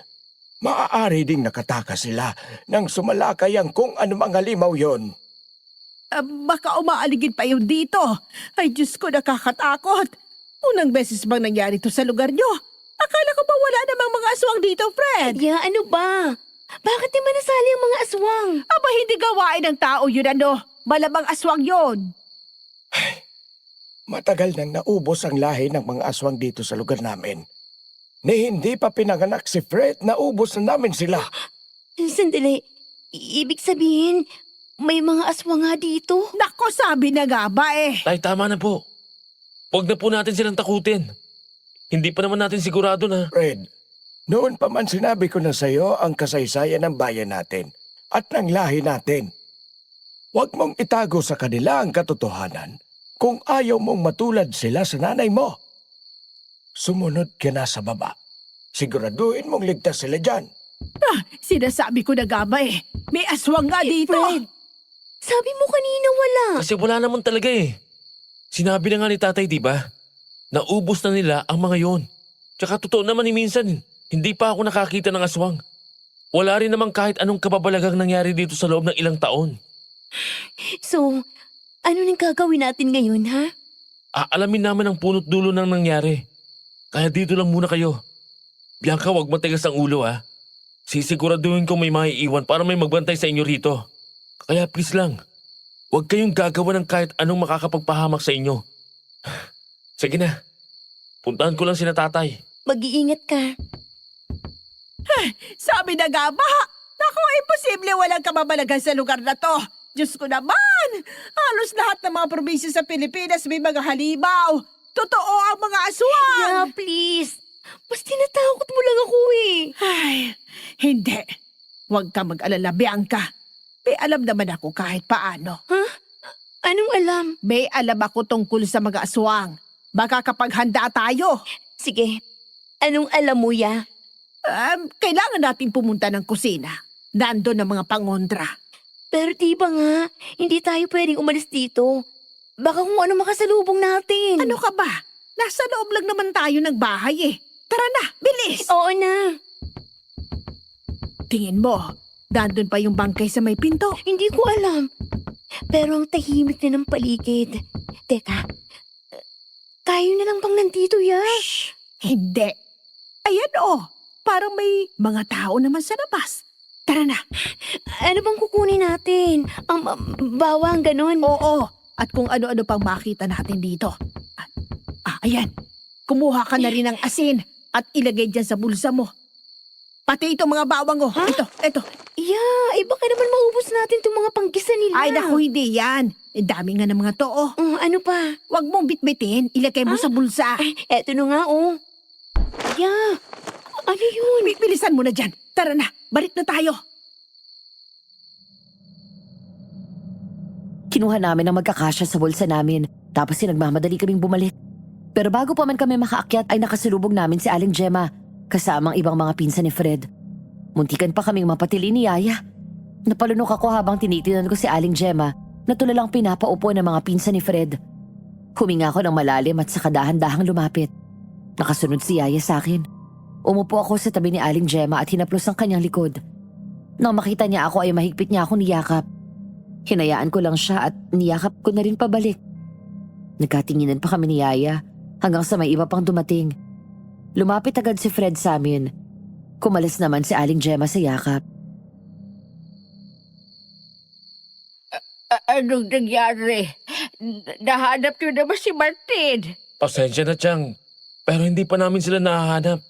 Maaari ding nakataka sila nang sumalakay ang kung anumang halimaw yon. Baka umaaligid pa yun dito. Ay Diyos ko, nakakatakot. Unang beses bang nangyari to sa lugar nyo? Akala ko ba wala namang mga aswang dito, Fred? Ya, ano ba? Bakit di ba nasali ang mga aswang? Aba, hindi gawain ng tao yun, ano? Malamang aswang yun. Matagal nang naubos ang lahi ng mga aswang dito sa lugar namin. Ni hindi pa pinanganak si Fred, naubos na namin sila. Sandali, ibig sabihin, may mga aswang nga dito? Nako, sabi na nga ba eh. Tay, tama na po. Huwag na po natin silang takutin. Hindi pa naman natin sigurado na. Fred, noon pa man sinabi ko na sa iyo ang kasaysayan ng bayan natin at ng lahi natin. Huwag mong itago sa kanila ang katotohanan kung ayaw mong matulad sila sa nanay mo. Sumunod ka na sa baba. Siguraduhin mong ligtas sila dyan. Sinasabi ko na nga ba eh. May aswang nga dito. Fred, sabi mo kanina wala. Kasi wala naman talaga eh. Sinabi na nga ni tatay, di ba? Naubos na nila ang mga yon. Tsaka totoo naman ni minsan, hindi pa ako nakakita ng aswang. Wala rin naman kahit anong kababalagang nangyari dito sa loob ng ilang taon. So, ano nang gagawin natin ngayon, ha? Aalamin namin ang punot dulo ng nangyari. Kaya dito lang muna kayo. Bianca, wag matigas ang ulo ha. Sisiguraduhin ko may maiiwan para may magbantay sa inyo rito. Kaya please lang, huwag kayong gagawa ng kahit anong makakapagpahamak sa inyo. Sige na, puntahan ko lang sina tatay. Mag-iingat ka. Sabi na nga ba? Naku, imposible walang kababalagan sa lugar na to. Diyos ko naman! Halos lahat ng mga probinsya sa Pilipinas may mga halimaw. Totoo ang mga aswang! Ya, please. Mas tinatakot mo lang ako eh. Ay, hindi. Huwag ka mag-alala, Bianca. May alam naman ako kahit paano. Anong alam? May alam ako tungkol sa mga aswang. Baka kapag handa tayo, Sige, anong alam mo, ya? kailangan natin pumunta ng kusina. Nandun ang mga pangondra. Pero di ba nga, hindi tayo pwedeng umalis dito. Baka kung ano makasalubong natin. Ano ka ba? Nasa loob lang naman tayo ng bahay eh. Tara na, bilis! Oo na. Tingin mo, nandun pa yung bangkay sa may pinto. Hindi ko alam. Pero ang tahimik na ng paligid. Teka, tayo na lang bang nandito, ya? Hindi. Ayan oh, parang may mga tao naman sa labas. Tara na. Ano bang kukunin natin? Bawang, ganun. Oo, at kung ano-ano pang makita natin dito. Ayan. Kumuha ka na rin ng asin at ilagay dyan sa bulsa mo. Pati itong mga bawang oh. Ito. Baka naman maubos natin itong mga panggisa nila. Ay, naku, hindi yan. Dami nga ng mga to, oh. Ano pa? Huwag mong bitbitin. Ilagay mo sa bulsa. Eto na nga, oh. Ano yun? Bilisan mo na dyan. Tara na, balik na tayo. Kinuha namin ang magkakasya sa bulsa namin, tapos nagmamadali kaming bumalik. Pero bago pa man kami makaakyat ay nakasalubong namin si Aling Gemma, kasama ang ibang mga pinsan ni Fred. Muntikan pa kaming mapatili ni Yaya. Napalunok ako habang tinitinan ko si Aling Gemma na tulalang pinapaupo ng mga pinsan ni Fred. Huminga ako ng malalim at saka dahan-dahang lumapit. Nakasunod si Yaya sa akin. Umupo ako sa tabi ni Aling Gemma at hinaplos ang kanyang likod. Nang makita niya ako ay mahigpit niya akong niyakap. Hinayaan ko lang siya at niyakap ko na rin pabalik. Nagkatinginan pa kami ni Yaya hanggang sa may iba pang dumating. Lumapit agad si Fred sa amin. Kumalas naman si Aling Gemma sa yakap. Anong nangyari? Nahanap niyo na ba si Martin? Pasensya na, Chang. Pero hindi pa namin sila nahahanap.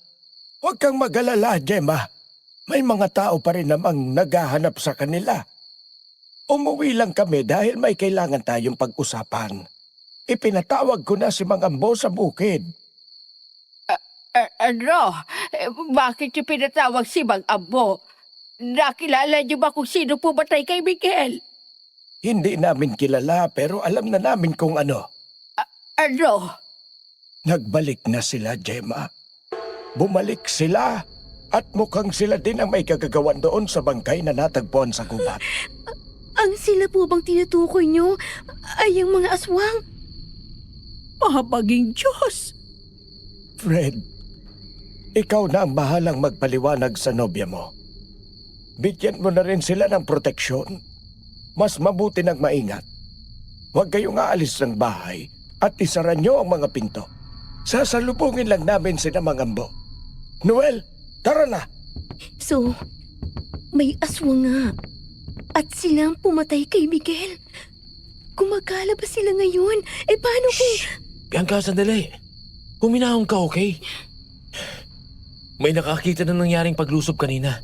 Huwag kang mag-alala, Gemma. May mga tao pa rin namang naghahanap sa kanila. Umuwi lang kami dahil may kailangan tayong pag-usapan. Ipinatawag ko na si Mang Ambo sa bukid. Bakit niyo pinatawag si Mang Ambo? Nakilala niyo ba kung sino pumatay kay Miguel? Hindi namin kilala pero alam na namin kung ano. Nagbalik na sila, Gemma. Bumalik sila at mukhang sila din ang may kagagawan doon sa bangkay na natagpuan sa gubat. Ang sila po bang tinutukoy nyo ay ang mga aswang? Mahabaging Diyos. Fred, ikaw na ang bahalang magpaliwanag sa nobya mo. Bigyan mo na rin sila ng proteksyon. Mas mabuti nang maingat. Huwag kayong aalis ng bahay at isara nyo ang mga pinto. Sasalubungin lang namin sina Mang Ambo. Noel, tara na! So, may aswang nga. At silang pumatay kay Miguel. Gumagala ba sila ngayon? Paano kung... Bianca, sandali. Huminahon ka, okay? May nakakita na nangyaring paglusob kanina.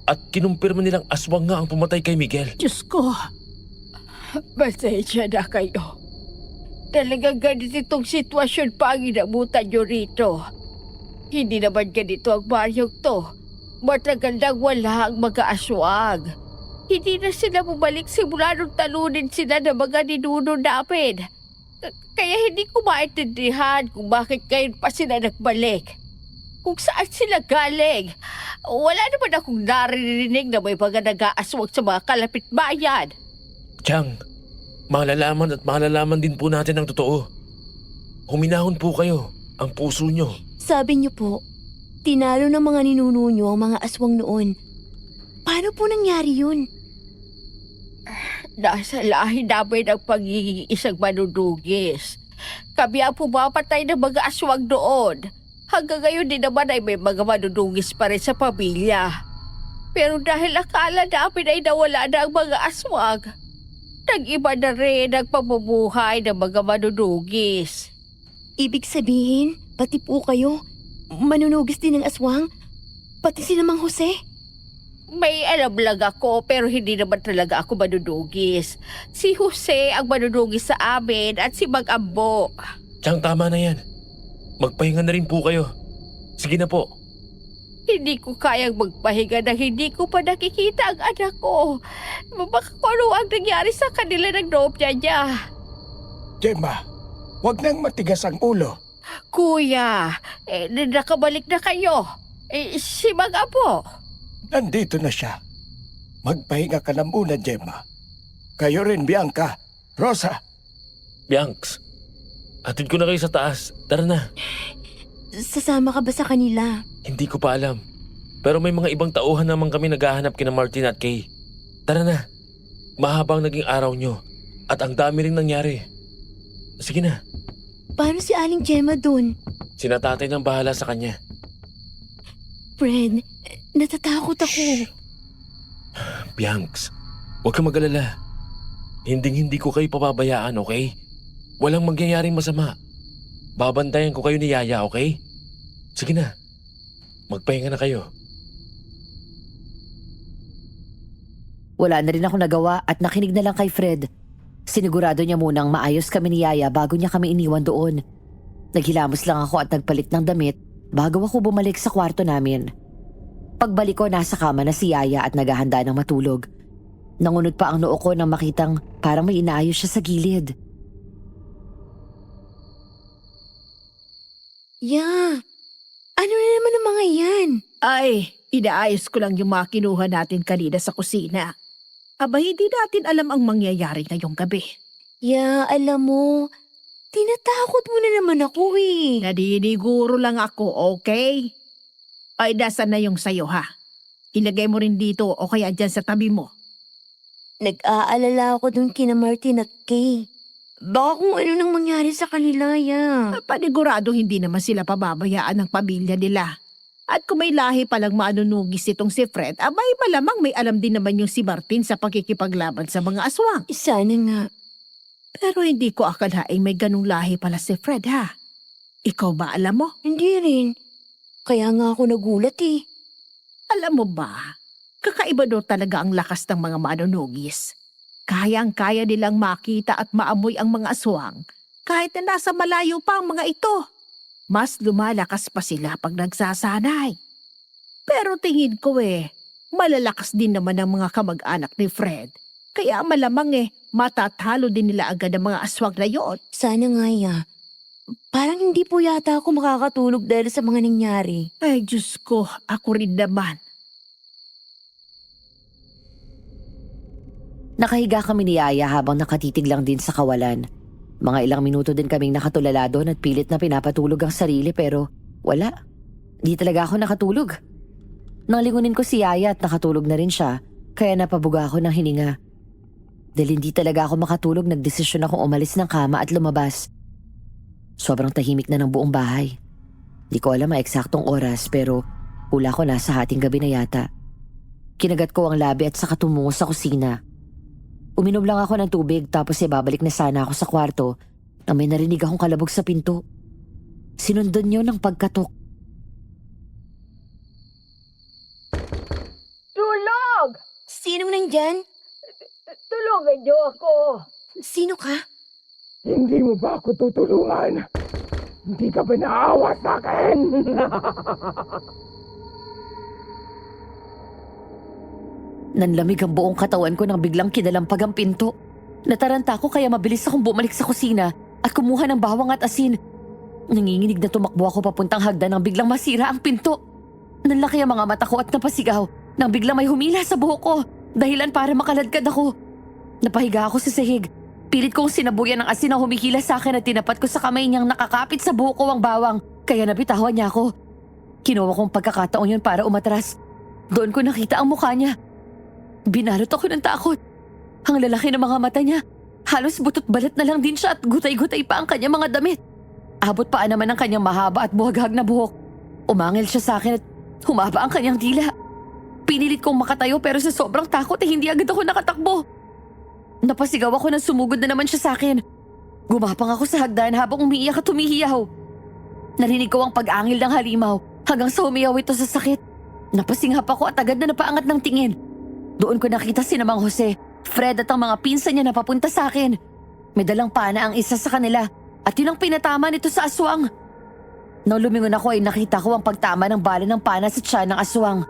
At kinumpirma nilang aswang nga ang pumatay kay Miguel. Diyos ko. Pasensya na kayo. Talagang ganito itong sitwasyon pa ang inabutan nyo rito. Hindi naman ganito ang baryong to. Matagal nang wala ang mga aswang. Hindi na sila bumalik simula nung talunin sila ng mga ninuno namin. Kaya hindi ko maintindihan kung bakit ngayon pa sila nagbalik. Kung saan sila galing. Wala naman akong naririnig na may mga nag-aaswang sa mga kalapit bayan. Chang, malalaman at malalaman din po natin ang totoo. Huminahon po kayo, ang puso nyo. Sabi niyo po, tinalo ng mga ninuno niyo ang mga aswang noon. Paano po nangyari yun? Nasa lahi namin ang pagiging isang manunugis. Kami ang pumapatay ng mga aswang doon. Hanggang ngayon din naman ay may mga manunugis pa rin sa pamilya. Pero dahil akala namin ay nawala na ang mga aswang, nag-iba na rin ang pamumuhay ng mga manunugis. Ibig sabihin, pati po kayo, manunugis din ng aswang? Pati si Mang Jose? May alam lang ako pero hindi naman talaga ako manunugis. Si Jose ang manunugis sa amin at si Mang Ambo. Chang, tama na yan. Magpahinga na rin po kayo. Sige na po. Hindi ko kayang magpahinga na hindi ko pa nakikita ang anak ko. Baka kung ano ang nangyari sa kanila ng nobya niya. Gemma, huwag nang matigas ang ulo. Kuya, nakabalik na kayo. Si Mang Ambo. Nandito na siya. Magpahinga ka na muna, Gemma. Kayo rin, Bianca. Rosa. Bianx, atid ko na kayo sa taas. Tara na. Sasama ka ba sa kanila? Hindi ko pa alam. Pero may mga ibang tauhan naman kami naghahanap kina Martin at Kay. Tara na. Mahabang naging araw nyo. At ang dami rin nangyari. Sige na. Paano si Aling Gemma dun? Sina tatay nang bahala sa kanya. Fred, natatakot ako. Bianx, huwag kang mag-alala. Hindi ko kayo pababayaan, okay? Walang mangyayaring masama. Babantayan ko kayo ni Yaya, okay? Sige na. Magpahinga na kayo. Wala na rin ako nagawa at nakinig na lang kay Fred. Sinigurado niya munang maayos kami ni Yaya bago niya kami iniwan doon. Naghilamos lang ako at nagpalit ng damit bago ako bumalik sa kwarto namin. Pagbalik ko, nasa kama na si Yaya at naghahanda ng matulog. Nangunod pa ang noo ko nang makitang parang may inaayos siya sa gilid. Ya, ano na naman ang mga yan? Ay, inaayos ko lang yung mga kinuha natin kanina sa kusina. Aba, hindi natin alam ang mangyayari ngayong gabi. Ya, alam mo, tinatakot mo na naman ako eh. Nadiniguro lang ako, okay? Ay, nasan na yung sayo ha? Ilagay mo rin dito o kaya dyan sa tabi mo. Nag-aalala ako dun kina Martin at Kay. Baka kung ano nang mangyari sa kanila, ya. Panigurado hindi naman sila pababayaan ng pamilya nila. At kung may lahi palang manunugis itong si Fred, abay malamang may alam din naman yung si Martin sa pagkikipaglaban sa mga aswang. Sana nga. Pero hindi ko akalaing may ganung lahi pala si Fred ha. Ikaw ba alam mo? Hindi rin. Kaya nga ako nagulat eh. Alam mo ba, kakaiba daw talaga ang lakas ng mga manunugis. Kayang-kaya nilang makita at maamoy ang mga aswang kahit na nasa malayo pa ang mga ito. Mas lumalakas pa sila pag nagsasanay. Pero tingin ko malalakas din naman ang mga kamag-anak ni Fred. Kaya malamang matatalo din nila agad ang mga aswang na yon. Sana nga, ya. Parang hindi po yata ako makakatulog dahil sa mga nangyari. Ay, Diyos ko, ako rin naman. Nakahiga kami ni Yaya habang nakatitig lang din sa kawalan. Mga ilang minuto din kaming nakatulala doon at pilit na pinapatulog ang sarili pero wala. Di talaga ako nakatulog. Nalingunin ko si Yaya at nakatulog na rin siya kaya napabuga ako ng hininga. Dahil hindi talaga ako makatulog, nagdesisyon akong umalis ng kama at lumabas. Sobrang tahimik na ng buong bahay. Di ko alam ang eksaktong oras pero hula ko nasa hating gabi na yata. Kinagat ko ang labi at saka tumungo sa kusina. Uminom lang ako ng tubig tapos babalik na sana ako sa kwarto nang may narinig akong kalabog sa pinto. Sinundan niyo ng pagkatok. Tulog! Sinong nandyan? Tulungan niyo ako. Sino ka? Hindi mo ba ako tutulungan? Hindi ka ba naawa sa akin? Nanlamig ang buong katawan ko nang biglang kinalampag ang pinto. Nataranta ako kaya mabilis akong bumalik sa kusina at kumuha ng bawang at asin. Nanginginig na tumakbo ako papuntang hagdan nang biglang masira ang pinto. Nanlaki ang mga mata ko at napasigaw nang biglang may humila sa buhok ko. Dahilan para makaladkad ako. Napahiga ako sa sahig. Pilit kong sinabuyan ng asin na humihila sa akin at tinapat ko sa kamay niyang nakakapit sa buhok ko ang bawang. Kaya nabitawan niya ako. Kinuha kong pagkakataon yun para umatras. Doon ko nakita ang mukha niya. Binalot ako ng takot. Ang lalaki ng mga mata niya. Halos butot balat na lang din siya at gutay-gutay pa ang kanyang mga damit. Abot pa naman ang kanyang mahaba at buhaghag na buhok. Umangil siya sa akin at humaba ang kanyang dila. Pinilit kong makatayo pero sa sobrang takot hindi agad ako nakatakbo. Napasigaw ako nang sumugod na naman siya sa akin. Gumapang ako sa hagdan habang umiiyak at humihiyaw. Narinig ko ang pag-angil ng halimaw hanggang sa humiyaw ito sa sakit. Napasinghap ako at agad na napaangat ng tingin. Doon ko nakita si Mang Jose, Fred at ang mga pinsan niya na papunta sa akin. May dalang pana ang isa sa kanila at yun ang pinatama nito sa aswang. Nang lumingon ako ay nakita ko ang pagtama ng bala ng pana sa tiyan ng aswang.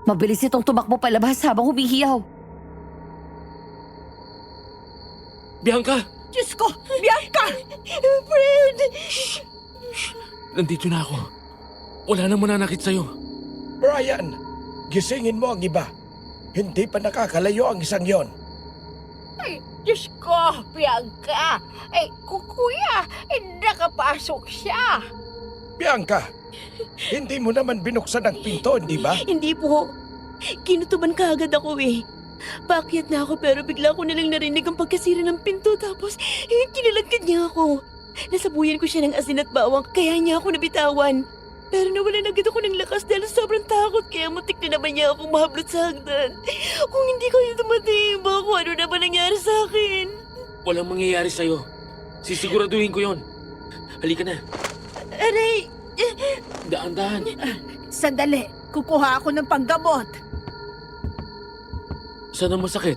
Mabilis itong tumakbo palabas habang humihiyaw. Bianca! Diyos ko, Bianca! Fred! Nandito na ako. Wala nang mananakit sa'yo. Brian, gisingin mo ang iba. Hindi pa nakakalayo ang isang yon. Ay, Diyos ko, Bianca. Ay, kuya, nakapasok siya. Bianca, hindi mo naman binuksan ang pinto, hindi ba? Hindi po. Kinutuban ka agad ako eh. Paakyat na ako pero bigla ko nalang narinig ang pagkasira ng pinto tapos kinaladkad niya ako. Nasabuyan ko siya ng asin at bawang kaya niya ako nabitawan. Pero nawalan agad ako ng lakas dahil sobrang takot kaya muntik na naman niya akong mahablot sa hagdan. Kung hindi ko yung tumating, baka kung ano naman nangyari sa akin. Walang mangyayari sa'yo. Sisiguraduhin ko yon. Halika na. Aray! Daan-daan. Sandali, kukuha ako ng panggamot. Saan ang masakit?